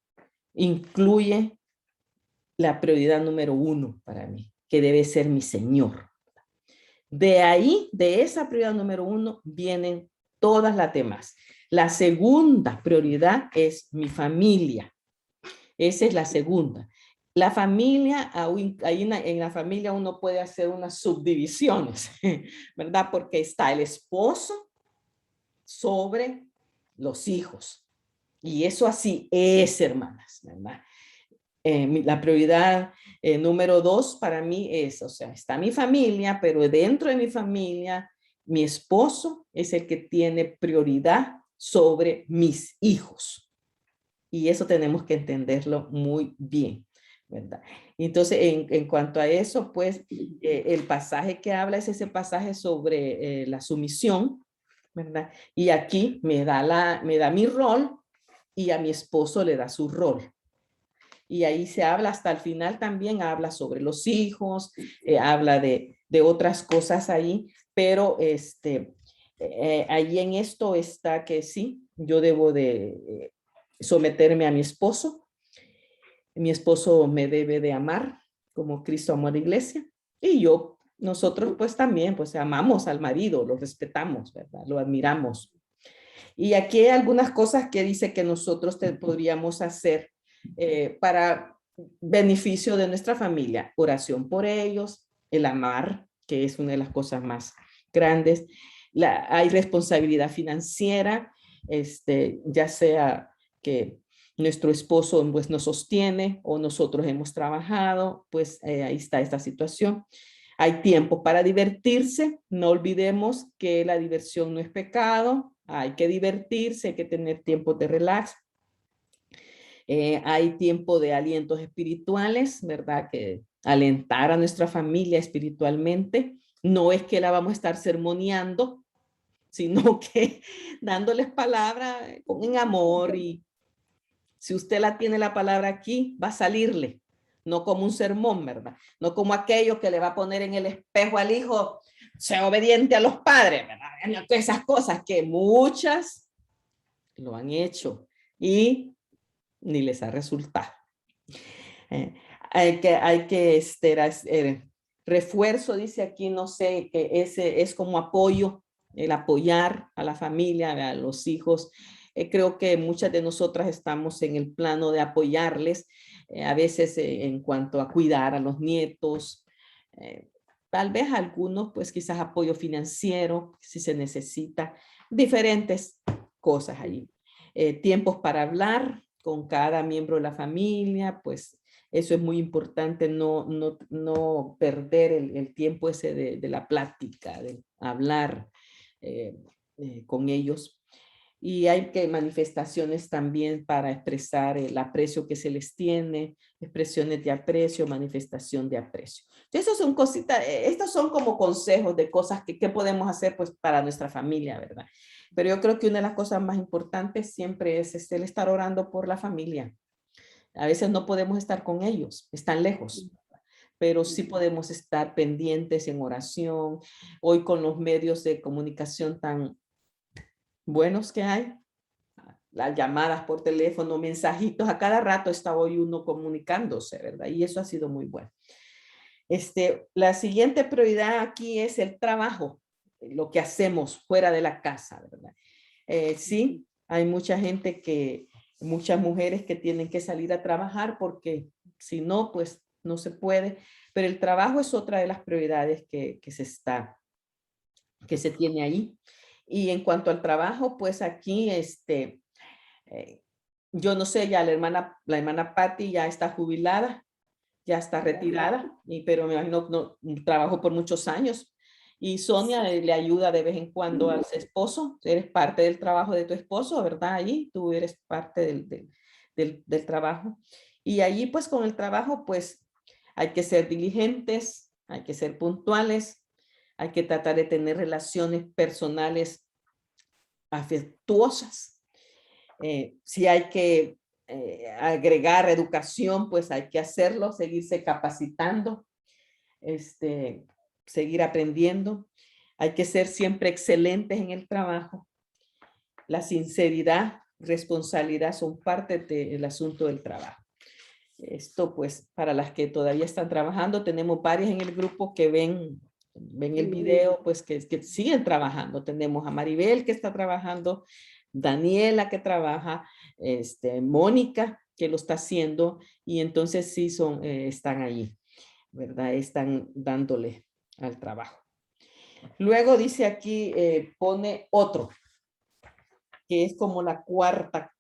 incluye la prioridad número 1 para mí, que debe ser mi Señor. De ahí, de esa prioridad número 1, vienen todas las demás. La segunda prioridad es mi familia. Esa es la segunda. La familia, ahí en la familia uno puede hacer unas subdivisiones, ¿verdad? Porque está el esposo sobre los hijos. Y eso así es, hermanas, ¿verdad? La prioridad número 2 para mí es, o sea, está mi familia, pero dentro de mi familia, mi esposo es el que tiene prioridad sobre mis hijos. Y eso tenemos que entenderlo muy bien, ¿verdad? Entonces, en cuanto a eso, pues, el pasaje que habla es ese pasaje sobre la sumisión, ¿verdad? Y aquí me da mi rol y a mi esposo le da su rol. y ahí se habla hasta el final también, habla sobre los hijos, habla de otras cosas ahí, pero ahí en esto está que sí, yo debo de someterme a mi esposo me debe de amar como Cristo amó a la iglesia, y nosotros pues también pues amamos al marido, lo respetamos, ¿verdad? Lo admiramos. Y aquí hay algunas cosas que dice que nosotros podríamos hacer para beneficio de nuestra familia. Oración por ellos, el amar, que es una de las cosas más grandes. Hay responsabilidad financiera, ya sea que nuestro esposo pues nos sostiene o nosotros hemos trabajado, pues ahí está esta situación. Hay tiempo para divertirse. No olvidemos que la diversión no es pecado. Hay que divertirse, hay que tener tiempo de relax. Hay tiempo de alientos espirituales, ¿verdad? Que alentar a nuestra familia espiritualmente. No es que la vamos a estar sermoneando, sino que dándoles palabra con amor, y si usted la tiene la palabra aquí, va a salirle, no como un sermón, ¿verdad? No como aquello que le va a poner en el espejo al hijo, sea obediente a los padres, ¿verdad? Esas cosas que muchas lo han hecho y ni les ha resultado. Hay que refuerzo, dice aquí, no sé, que ese es como apoyo, el apoyar a la familia, a los hijos. Creo que muchas de nosotras estamos en el plano de apoyarles, a veces en cuanto a cuidar a los nietos, tal vez algunos, pues quizás apoyo financiero, si se necesita, diferentes cosas allí. Tiempos para hablar con cada miembro de la familia, pues eso es muy importante, no perder el tiempo ese de la plática, de hablar con ellos. Y hay que manifestaciones también para expresar el aprecio que se les tiene, expresiones de aprecio, manifestación de aprecio. Entonces, son cositas, estos son como consejos de cosas que podemos hacer pues para nuestra familia, ¿verdad? Pero yo creo que una de las cosas más importantes siempre es el estar orando por la familia. A veces no podemos estar con ellos, están lejos, pero sí podemos estar pendientes en oración. Hoy con los medios de comunicación tan buenos que hay, las llamadas por teléfono, mensajitos, a cada rato está hoy uno comunicándose, ¿verdad? Y eso ha sido muy bueno. La siguiente prioridad aquí es el trabajo, lo que hacemos fuera de la casa, ¿verdad? Sí, hay mucha gente muchas mujeres que tienen que salir a trabajar porque si no, pues no se puede, pero el trabajo es otra de las prioridades que se tiene ahí. Y en cuanto al trabajo, pues aquí, yo no sé, ya la hermana Patty ya está jubilada, ya está retirada, pero me imagino no, trabajó por muchos años. Y Sonia le ayuda de vez en cuando al esposo. Eres parte del trabajo de tu esposo, ¿verdad? Allí tú eres parte del trabajo. Y allí pues con el trabajo pues hay que ser diligentes, hay que ser puntuales, hay que tratar de tener relaciones personales afectuosas. Si hay que agregar educación, pues hay que hacerlo, seguirse capacitando, seguir aprendiendo. Hay que ser siempre excelentes en el trabajo. La sinceridad, responsabilidad son parte del asunto del trabajo. Esto pues para las que todavía están trabajando, tenemos varias en el grupo que ven el video, pues que siguen trabajando. Tenemos a Maribel que está trabajando, Daniela que trabaja, Mónica que lo está haciendo, y entonces sí están allí, ¿verdad? Están dándole al trabajo. Luego dice aquí, pone otro, que es como la cuarta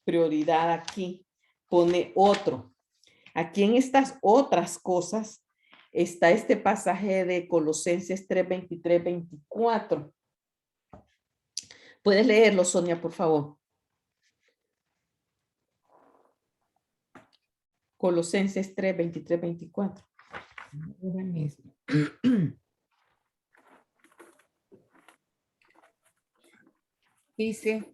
prioridad aquí, pone otro. Aquí en estas otras cosas está este pasaje de Colosenses 3, 23, 24. ¿Puedes leerlo, Sonia, por favor? Colosenses 3, 23, 24. Ahora mismo. Dice,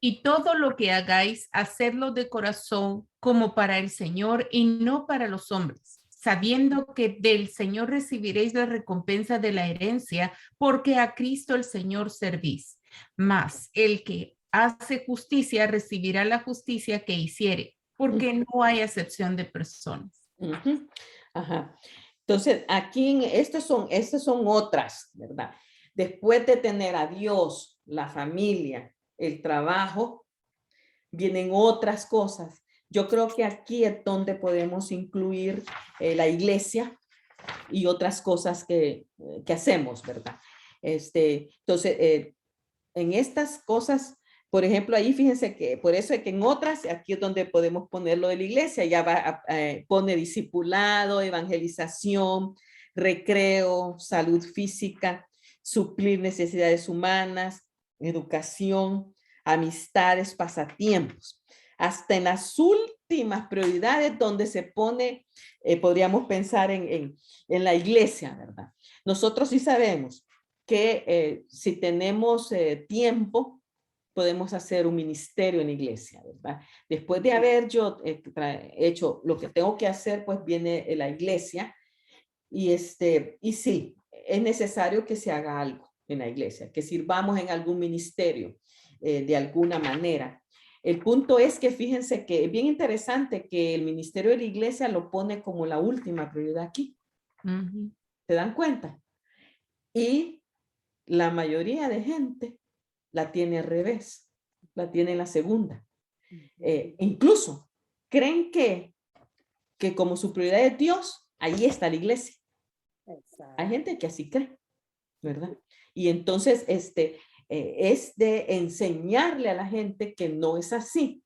Y todo lo que hagáis, hacedlo de corazón como para el Señor y no para los hombres, sabiendo que del Señor recibiréis la recompensa de la herencia, porque a Cristo el Señor servís. Mas el que hace justicia recibirá la justicia que hiciere, porque no hay acepción de personas. Ujú. Ajá. Entonces, aquí estas son otras, ¿verdad? Después de tener a Dios, la familia, el trabajo, vienen otras cosas. Yo creo que aquí es donde podemos incluir la iglesia y otras cosas que hacemos, ¿verdad? Entonces, en estas cosas, por ejemplo, ahí fíjense que por eso es que en otras, aquí es donde podemos poner lo de la iglesia, ya pone discipulado, evangelización, recreo, salud física, suplir necesidades humanas, educación, amistades, pasatiempos. Hasta en las últimas prioridades donde se pone, podríamos pensar en la iglesia, ¿verdad? Nosotros sí sabemos que si tenemos tiempo, podemos hacer un ministerio en la iglesia, ¿verdad? Después de haber yo hecho lo que tengo que hacer, pues viene la iglesia y sí, es necesario que se haga algo en la iglesia, que sirvamos en algún ministerio de alguna manera. El punto es que fíjense que es bien interesante que el ministerio de la iglesia lo pone como la última prioridad aquí. Uh-huh. ¿Se dan cuenta? Y la mayoría de gente la tiene al revés, la tiene en la segunda. Incluso creen que como su prioridad es Dios, ahí está la iglesia. Hay gente que así cree, ¿verdad? Y entonces es de enseñarle a la gente que no es así.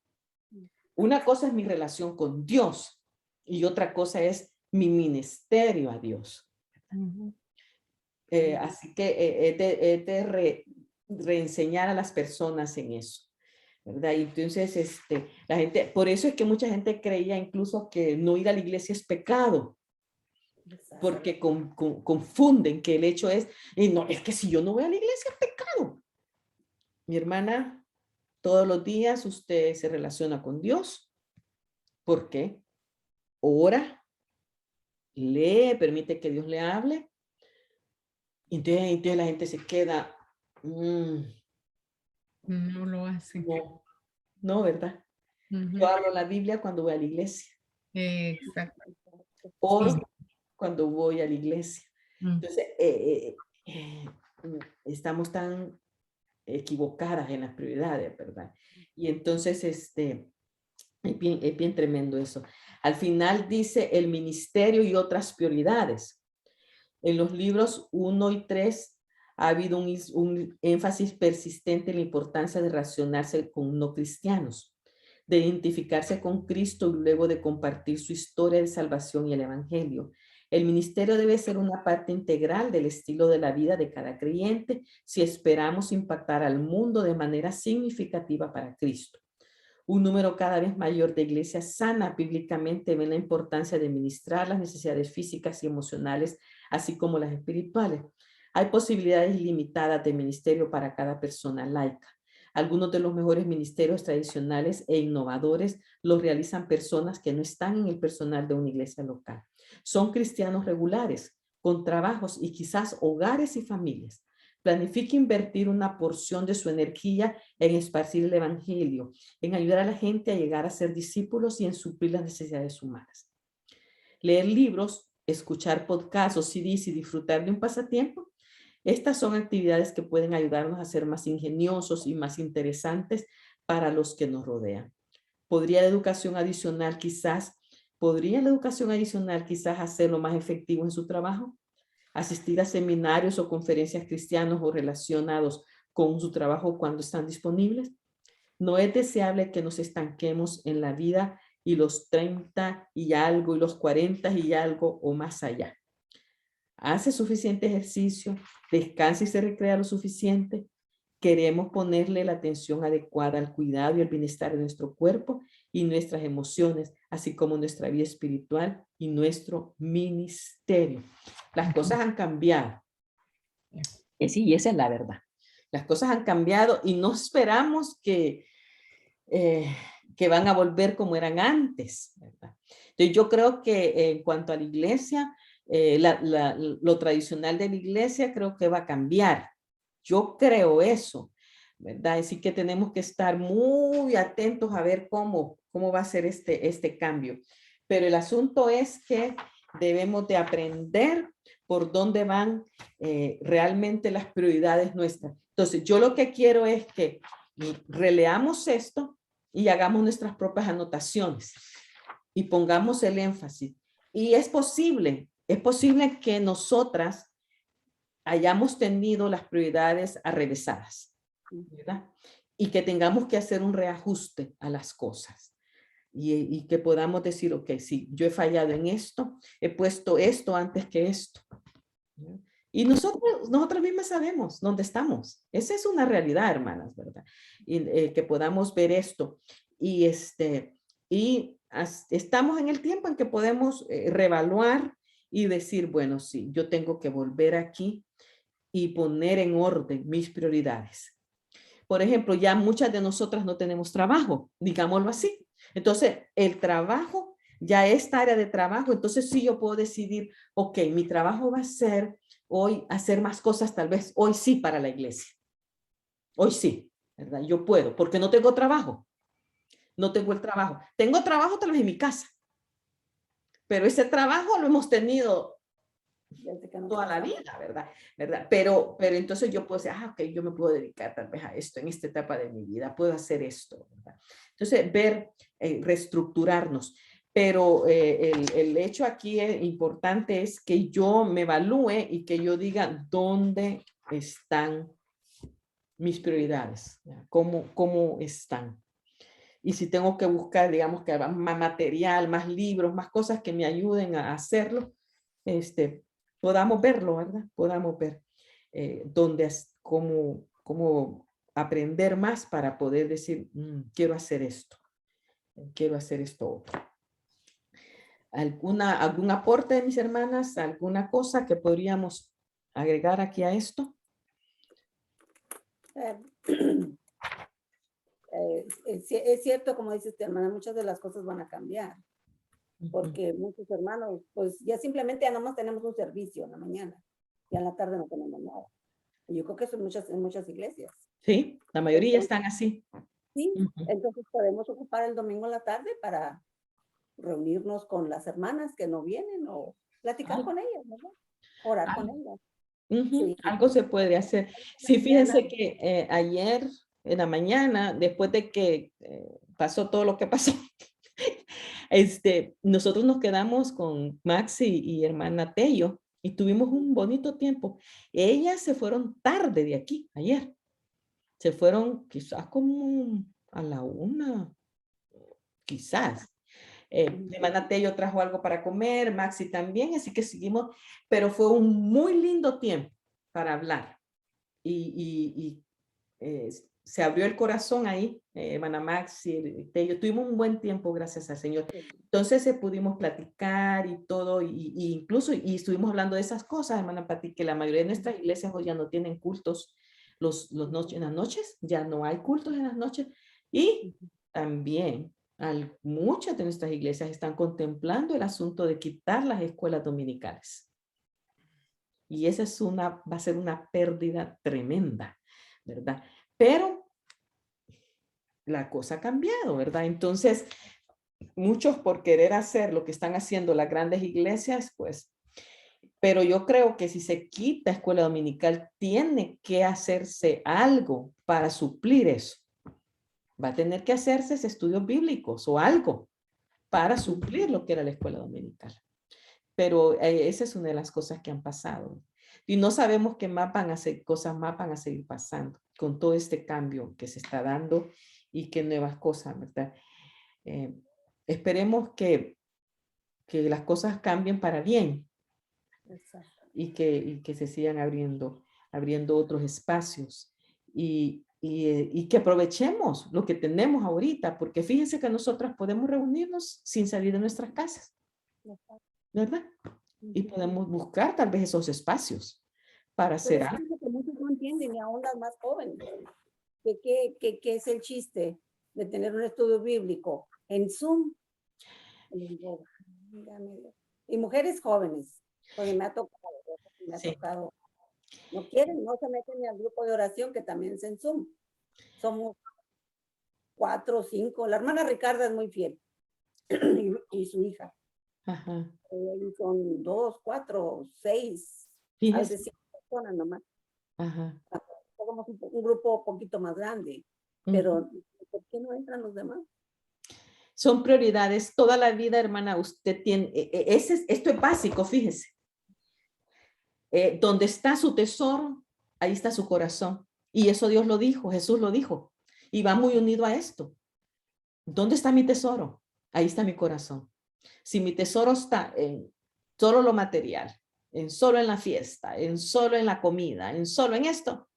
Una cosa es mi relación con Dios y otra cosa es mi ministerio a Dios. Uh-huh. Así que es de reenseñar a las personas en eso, ¿verdad? Y entonces, la gente, por eso es que mucha gente creía incluso que no ir a la iglesia es pecado, porque confunden que el hecho es, y no, es que si yo no voy a la iglesia es pecado. Mi hermana, todos los días usted se relaciona con Dios. ¿Por qué? Ora, lee, permite que Dios le hable. Entonces la gente se queda, No lo hace. no, no, ¿verdad? Uh-huh. Yo hablo la Biblia cuando voy a la iglesia. Exacto. Oro Sí. cuando voy a la iglesia. Uh-huh. Entonces, estamos tan equivocadas en las prioridades, ¿verdad? Y entonces, es bien tremendo eso. Al final dice el ministerio y otras prioridades. En los libros 1 y 3 ha habido un énfasis persistente en la importancia de relacionarse con no cristianos, de identificarse con Cristo y luego de compartir su historia de salvación y el evangelio. El ministerio debe ser una parte integral del estilo de la vida de cada creyente si esperamos impactar al mundo de manera significativa para Cristo. Un número cada vez mayor de iglesias sanas bíblicamente ven la importancia de ministrar las necesidades físicas y emocionales, así como las espirituales. Hay posibilidades ilimitadas de ministerio para cada persona laica. Algunos de los mejores ministerios tradicionales e innovadores los realizan personas que no están en el personal de una iglesia local. Son cristianos regulares, con trabajos y quizás hogares y familias. Planifique invertir una porción de su energía en esparcir el evangelio, en ayudar a la gente a llegar a ser discípulos y en suplir las necesidades humanas. Leer libros, escuchar podcasts o CDs y disfrutar de un pasatiempo. Estas son actividades que pueden ayudarnos a ser más ingeniosos y más interesantes para los que nos rodean. ¿Podría la educación adicional quizás hacerlo más efectivo en su trabajo? Asistir a seminarios o conferencias cristianos o relacionados con su trabajo cuando están disponibles. No es deseable que nos estanquemos en la vida y los 30 y algo y los 40 y algo o más allá. ¿Hace suficiente ejercicio? ¿Descansa y se recrea lo suficiente? ¿Queremos ponerle la atención adecuada al cuidado y al bienestar de nuestro cuerpo y nuestras emociones, así como nuestra vida espiritual y nuestro ministerio? Las cosas han cambiado. Sí, y esa es la verdad. Las cosas han cambiado y no esperamos que que van a volver como eran antes, ¿verdad? Entonces yo creo que en cuanto a la iglesia, lo tradicional de la iglesia creo que va a cambiar. Yo creo eso, ¿verdad? Así que tenemos que estar muy atentos a ver cómo va a ser este cambio. Pero el asunto es que debemos de aprender por dónde van realmente las prioridades nuestras. Entonces, yo lo que quiero es que releamos esto y hagamos nuestras propias anotaciones y pongamos el énfasis. Y es posible que nosotras hayamos tenido las prioridades arrevesadas, ¿verdad? Y que tengamos que hacer un reajuste a las cosas. Y que podamos decir, ok, sí, yo he fallado en esto, he puesto esto antes que esto. ¿No? Y nosotros mismas sabemos dónde estamos. Esa es una realidad, hermanas, ¿verdad? Y que podamos ver esto. Y, estamos en el tiempo en que podemos reevaluar y decir, bueno, sí, yo tengo que volver aquí y poner en orden mis prioridades. Por ejemplo, ya muchas de nosotras no tenemos trabajo, digámoslo así. Entonces, el trabajo, ya esta área de trabajo, entonces sí yo puedo decidir, ok, mi trabajo va a ser hoy hacer más cosas, tal vez hoy sí para la iglesia. Hoy sí, ¿verdad? Yo puedo, porque no tengo trabajo. No tengo el trabajo. Tengo trabajo tal vez en mi casa, pero ese trabajo lo hemos tenido toda la vida, ¿verdad? Pero entonces yo puedo decir, ok, yo me puedo dedicar tal vez a esto en esta etapa de mi vida, puedo hacer esto, ¿verdad? Entonces, reestructurarnos. Pero el hecho aquí importante es que yo me evalúe y que yo diga dónde están mis prioridades, cómo están. Y si tengo que buscar, digamos, que más material, más libros, más cosas que me ayuden a hacerlo, podamos verlo, ¿verdad? Podamos ver cómo aprender más para poder decir, quiero hacer esto otro. ¿Algún aporte de mis hermanas? ¿Alguna cosa que podríamos agregar aquí a esto? Es cierto, como dice esta hermana, muchas de las cosas van a cambiar. Porque muchos hermanos, pues ya simplemente ya nomás tenemos un servicio en la mañana y en la tarde no tenemos nada. Y yo creo que eso en muchas iglesias. Sí, la mayoría están así. Sí, entonces podemos ocupar el domingo en la tarde para reunirnos con las hermanas que no vienen o platicar con ellas, ¿verdad? Orar con ellas. Sí. Algo se puede hacer. Sí, fíjense que ayer en la mañana, después de que pasó todo lo que pasó, nosotros nos quedamos con Maxi y hermana Tello y tuvimos un bonito tiempo. Ellas se fueron tarde de aquí, ayer. Se fueron quizás como a la 1, quizás. Hermana Tello trajo algo para comer, Maxi también, así que seguimos, pero fue un muy lindo tiempo para hablar. Y se abrió el corazón ahí, hermana Maxi, Tello, tuvimos un buen tiempo, gracias al Señor. Entonces pudimos platicar y todo, y incluso estuvimos hablando de esas cosas, hermana Pati, que la mayoría de nuestras iglesias hoy ya no tienen cultos en las noches, ya no hay cultos en las noches, y también muchas de nuestras iglesias están contemplando el asunto de quitar las escuelas dominicales. Y esa va a ser una pérdida tremenda, ¿verdad? Pero la cosa ha cambiado, ¿verdad? Entonces, muchos por querer hacer lo que están haciendo las grandes iglesias, pues, pero yo creo que si se quita escuela dominical, tiene que hacerse algo para suplir eso. Va a tener que hacerse estudios bíblicos o algo para suplir lo que era la escuela dominical. Pero esa es una de las cosas que han pasado. Y no sabemos qué cosas más van a seguir pasando con todo este cambio que se está dando y qué nuevas cosas, ¿verdad? Esperemos que las cosas cambien para bien y que se sigan abriendo otros espacios y que aprovechemos lo que tenemos ahorita, porque fíjense que nosotras podemos reunirnos sin salir de nuestras casas, ¿verdad? Y podemos buscar tal vez esos espacios para hacer algo. Que muchos no entienden, y aún las más jóvenes. ¿Qué es el chiste de tener un estudio bíblico en Zoom. Le digo, "Válgame Dios". Y mujeres jóvenes, porque me ha Sí. tocado. No quieren, no se meten ni al grupo de oración que también es en Zoom. Somos 4 o 5. La hermana Ricarda es muy fiel y su hija. Ajá. Y son 2, 4, 6, a Fíjese. veces 5 personas nomás. Ajá. Somos un grupo un poquito más grande, Ujú. pero ¿por qué no entran los demás? Son prioridades toda la vida, hermana. Usted tiene, esto es básico, fíjese. Donde está su tesoro, ahí está su corazón. Y eso Dios lo dijo, Jesús lo dijo. Y va muy unido a esto. ¿Dónde está mi tesoro? Ahí está mi corazón. Si mi tesoro está en solo lo material, en solo en la fiesta, en solo en la comida, en solo en esto,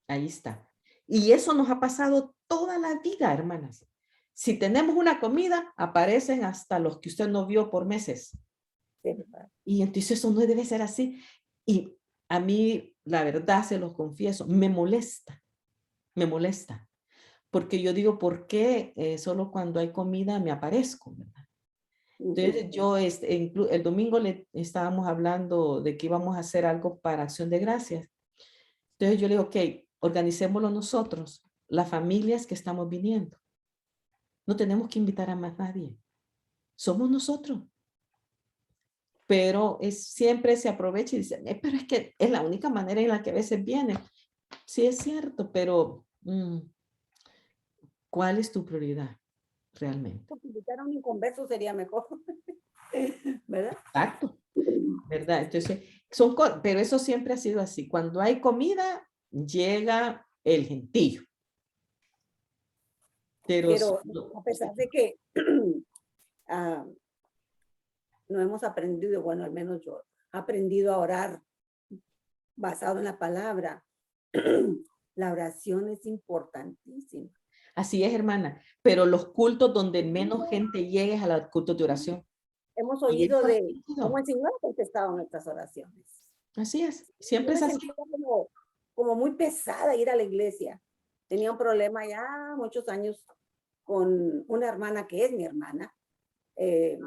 ahí está. Y eso nos ha pasado toda la vida, hermanas. Si tenemos una comida, aparecen hasta los que usted no vio por meses. De verdad. Y entonces eso no debe ser así. Y a mí, la verdad, se los confieso, me molesta, porque yo digo, ¿por qué solo cuando hay comida me aparezco? ¿Verdad? Entonces yo, el domingo le estábamos hablando de que íbamos a hacer algo para Acción de Gracias. Entonces yo le digo, ok, organicémoslo nosotros, las familias que estamos viniendo. No tenemos que invitar a más nadie. Somos nosotros. Pero siempre se aprovecha y dice, pero es que es la única manera en la que a veces viene. Sí, es cierto, pero ¿cuál es tu prioridad realmente? Porque invitar a un inconverso sería mejor, ¿verdad? Exacto, ¿verdad? Entonces, pero eso siempre ha sido así. Cuando hay comida, llega el gentío. Pero Pero a pesar de que ah, no hemos aprendido, bueno, al menos yo he aprendido a orar basado en la palabra. La oración es importantísima. así es, hermana. Pero los cultos donde menos gente llegue es a los cultos de oración. Hemos Y oído eso ha de cómo sido. el Señor ha contestado nuestras oraciones. Así es. Yo Siempre es me así. sentía como muy pesada ir a la iglesia. Tenía un problema ya muchos años con una hermana que es mi hermana, eh,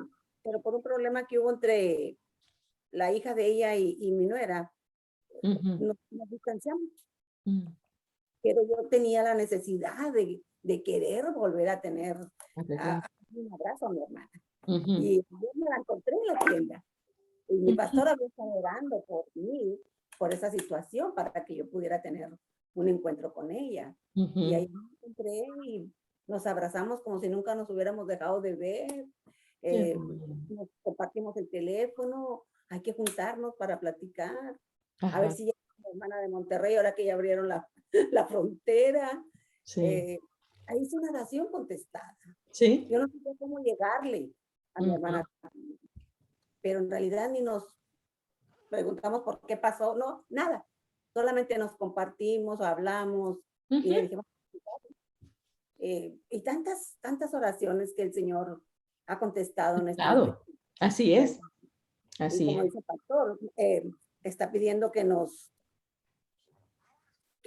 pero por un problema que hubo entre la hija de ella y mi nuera, nos distanciamos. Pero yo tenía la necesidad de querer volver a tener un abrazo a mi hermana. Y yo me la encontré en la tienda. Y mi pastora había estado orando por mí, por esa situación, para que yo pudiera tener un encuentro con ella. Y ahí me encontré y nos abrazamos como si nunca nos hubiéramos dejado de ver. Nos compartimos el teléfono, hay que juntarnos para platicar. A ver si ya mi hermana de Monterrey, ahora que ya abrieron la frontera. Sí. Ahí hice una oración contestada. Sí. Yo no sé cómo llegarle a mi hermana, pero en realidad ni nos preguntamos por qué pasó, no, nada. Solamente nos compartimos, hablamos y le dijimos, y tantas oraciones que el Señor ha contestado en nuestras vidas. Así es. Y Así como es. dice el pastor, está pidiendo que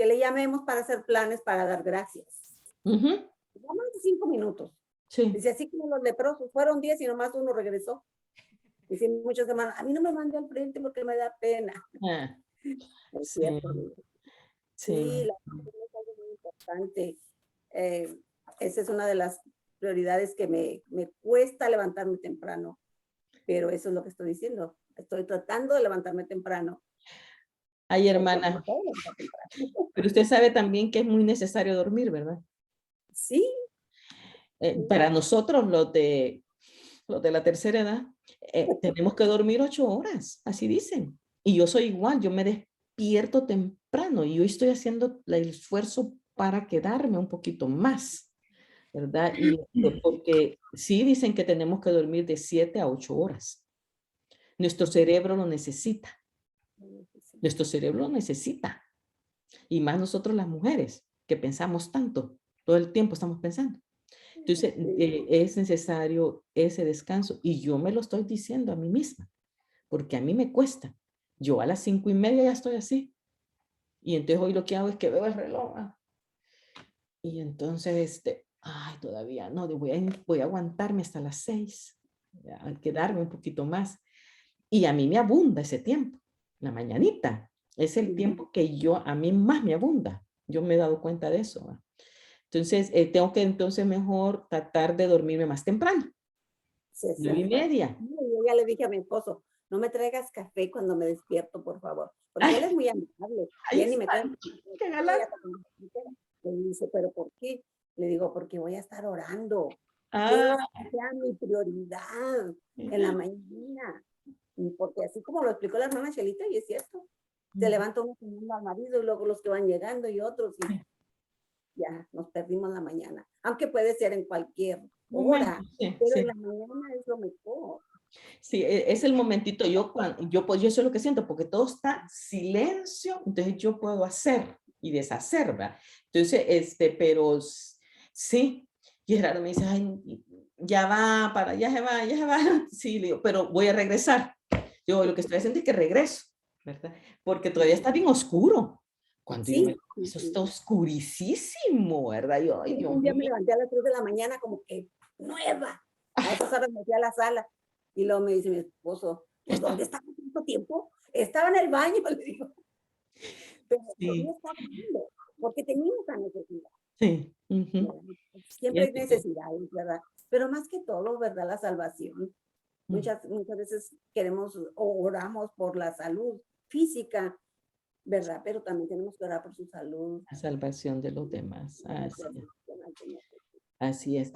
le llamemos para hacer planes para dar gracias. Más de 5 minutos. Sí. Dice, así como los leprosos, fueron 10 y nomás uno regresó. Dice muchas semanas, a mí no me mandé al frente porque me da pena. Es Sí. cierto. Sí. La oración es algo muy importante. Esa es una de las prioridades que me cuesta levantarme temprano, pero eso es lo que estoy diciendo. Estoy tratando de levantarme temprano. Ay, hermana. Pero usted sabe también que es muy necesario dormir, ¿verdad? Sí. Para nosotros, los de la tercera edad, tenemos que dormir 8 horas, así dicen. Y yo soy igual, yo me despierto temprano y yo estoy haciendo el esfuerzo para quedarme un poquito más, ¿verdad? Y porque sí dicen que tenemos que dormir de 7 a 8 horas. Nuestro cerebro lo necesita. Nuestro cerebro lo necesita. Y más nosotros las mujeres, que pensamos tanto, todo el tiempo estamos pensando. Entonces, es necesario ese descanso. Y yo me lo estoy diciendo a mí misma, porque a mí me cuesta. Yo a las 5:30 ya estoy así. Y entonces hoy lo que hago es que veo el reloj. Y entonces, ay, todavía no, voy a aguantarme hasta las 6, al quedarme un poquito más. Y a mí me abunda ese tiempo, la mañanita. Es el tiempo que a mí más me abunda. Yo me he dado cuenta de eso. ¿Va? Entonces, tengo que entonces mejor tratar de dormirme más temprano. Sí, sí. 9:30. Yo ya le dije a mi esposo, no me traigas café cuando me despierto, por favor. Porque Ay, él es muy amable. ahí Viene y me está, trae. qué galán. Le dice, ¿pero por qué? Le digo, porque voy a estar orando. Ah, Quiero que sea mi prioridad en la mañana. Y porque así como lo explicó la hermana Chelita, y es cierto, se levanta uno teniendo al marido y luego los que van llegando y otros, y ya nos perdimos la mañana. Aunque puede ser en cualquier hora, sí, pero sí. en la mañana es lo mejor. Sí, es el momentito, pues yo eso es lo que siento, porque todo está silencio, entonces yo puedo hacer y deshacer, ¿verdad? Entonces, pero sí, y Gerardo me dice, ay, ya va, ya se va, ya se va, sí, le digo, pero voy a regresar. Yo lo que estoy haciendo es que regreso, ¿verdad? Porque todavía está bien oscuro. Cuando yo Sí, eso está oscurísimo, ¿verdad? Yo, ay, Dios un día me mío. levanté a las 3 de la mañana como que nueva. A esas horas me fui a la sala y luego me dice mi esposo, pues ¿dónde estaba tanto tiempo? Estaba en el baño, le digo. Pero Sí, yo estaba viendo, porque teníamos esa necesidad. sí. Uh-huh. Siempre hay necesidades, ¿verdad? Pero más que todo, ¿verdad? La salvación. Muchas veces queremos o oramos por la salud física, ¿verdad? Pero también tenemos que orar por su salud. La salvación de los demás. Así es.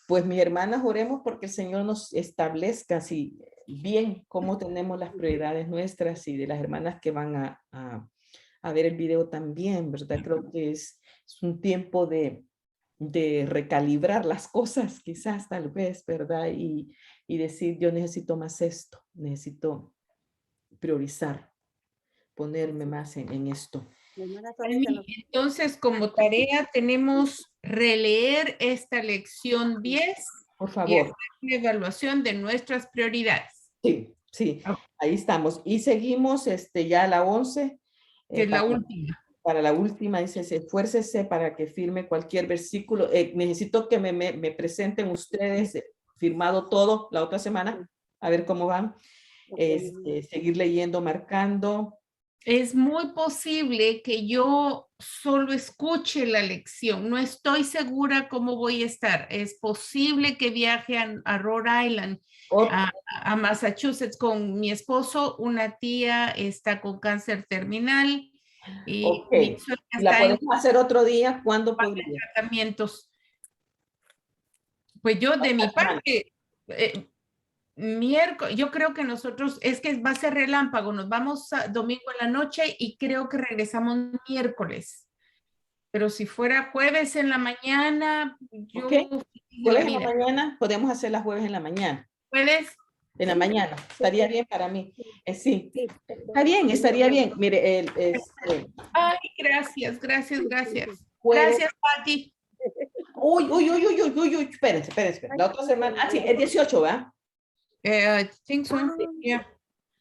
Pues mis hermanas, oremos porque el Señor nos establezca así bien cómo tenemos las prioridades nuestras y de las hermanas que van a ver el video también, ¿verdad? Creo que es un tiempo de recalibrar las cosas, quizás, tal vez, ¿verdad? Y decir, yo necesito más esto, necesito priorizar, ponerme más en esto. Entonces, como tarea tenemos releer esta lección 10 Por y favor. hacer una evaluación de nuestras prioridades. Sí, sí, ahí estamos. Y seguimos ya a la 11. Que es la última. Para la última, dice, esfuércese para que firme cualquier versículo. Necesito que me presenten ustedes firmado todo la otra semana, a ver cómo van. Seguir leyendo, marcando. Es muy posible que yo solo escuche la lección. No estoy segura cómo voy a estar. Es posible que viaje a Rhode Island, a Massachusetts con mi esposo. Una tía está con cáncer terminal y mi suegra ¿La está en podemos hacer otro día? ¿Cuándo podría? tratamientos. Pues yo de mi parte, miércoles, yo creo que nosotros, es que va a ser relámpago, nos vamos domingo en la noche y creo que regresamos miércoles. Pero si fuera jueves en la mañana, yo jueves en la mañana, podemos hacer las jueves en la mañana. ¿Jueves? En la mañana, estaría bien para mí. Sí, está bien, estaría bien. Mire, Ay, gracias, gracias, gracias. Jueves. Gracias, Pati. Uy, espérense. La otra semana, sí, es 18, ¿verdad? I think so. Yeah.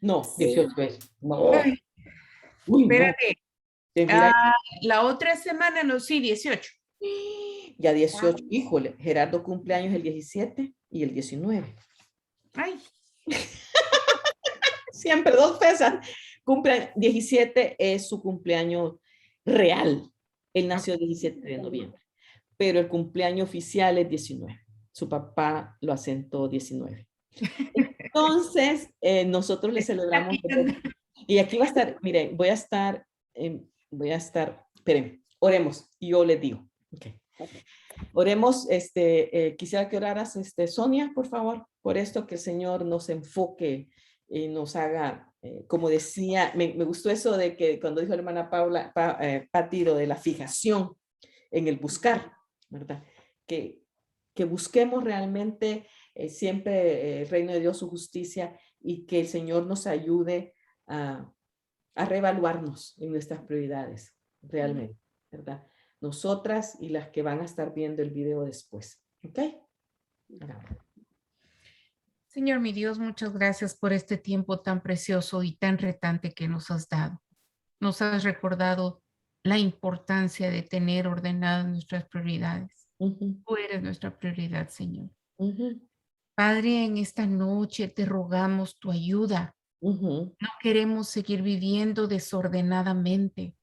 No, 18 es. No. Ay, Uy, espérate. No. La otra semana, no, sí, 18. Ya 18, híjole, Gerardo cumpleaños el 17 y el 19. Ay. Siempre dos pesan. 17 es su cumpleaños real. Él nació el 17 de noviembre, pero el cumpleaños oficial es 19. Su papá lo asentó 19. Entonces, nosotros le celebramos. Y aquí va a estar, miren, voy a estar, esperen, oremos y yo les digo. Okay. Oremos, quisiera que oraras, Sonia, por favor, por esto, que el Señor nos enfoque y nos haga, como decía, me gustó eso de que cuando dijo la hermana Pati, de la fijación en el buscar, ¿verdad? Que busquemos realmente siempre el reino de Dios, su justicia, y que el Señor nos ayude a reevaluarnos en nuestras prioridades, realmente, ¿verdad? Nosotras y las que van a estar viendo el video después, ¿ok? Señor mi Dios, muchas gracias por este tiempo tan precioso y tan retante que nos has dado. Nos has recordado la importancia de tener ordenadas nuestras prioridades. Ujú, Tú eres nuestra prioridad, Señor. ujú, Padre, en esta noche te rogamos tu ayuda. ujú, No queremos seguir viviendo desordenadamente.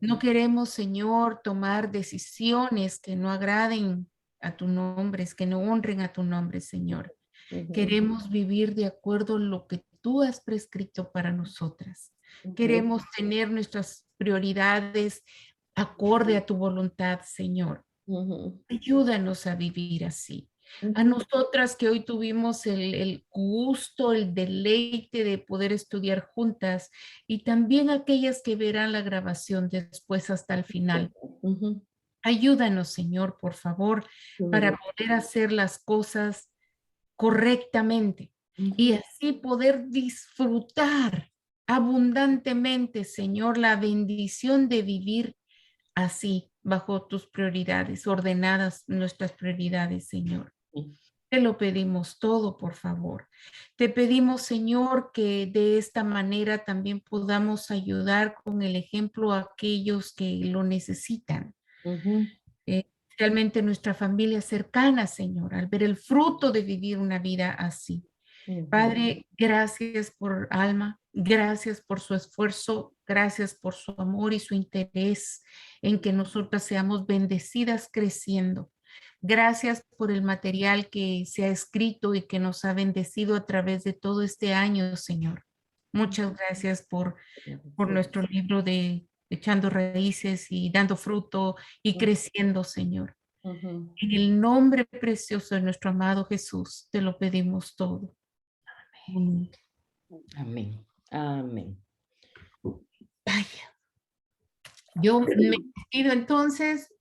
No ujú, queremos, Señor, tomar decisiones que no agraden a tu nombre, que no honren a tu nombre, Señor. ujú, Queremos vivir de acuerdo a lo que tú has prescrito para nosotras. ujú, Queremos tener nuestras prioridades acorde a tu voluntad, Señor. ujú, Ayúdanos a vivir así. A ujú, nosotras que hoy tuvimos el gusto, el deleite de poder estudiar juntas y también aquellas que verán la grabación después hasta el final. ujú, Ayúdanos, Señor, por favor, para ujú, poder hacer las cosas correctamente y ujú, así poder disfrutar abundantemente, Señor, la bendición de vivir así, bajo tus prioridades, ordenadas nuestras prioridades, Señor. Te lo pedimos todo, por favor. Te pedimos, Señor, que de esta manera también podamos ayudar con el ejemplo a aquellos que lo necesitan. ujú, Realmente nuestra familia cercana, Señor, al ver el fruto de vivir una vida así. ujú, Padre, gracias por Alma, gracias por su esfuerzo, gracias por su amor y su interés en que nosotras seamos bendecidas creciendo. Gracias por el material que se ha escrito y que nos ha bendecido a través de todo este año, Señor. Muchas gracias por ujú. nuestro libro de Echando Raíces y Dando Fruto y Creciendo, Señor. Ujú. En el nombre precioso de nuestro amado Jesús, te lo pedimos todo. Amén. Amén. Amén. Vaya, yo me despido entonces.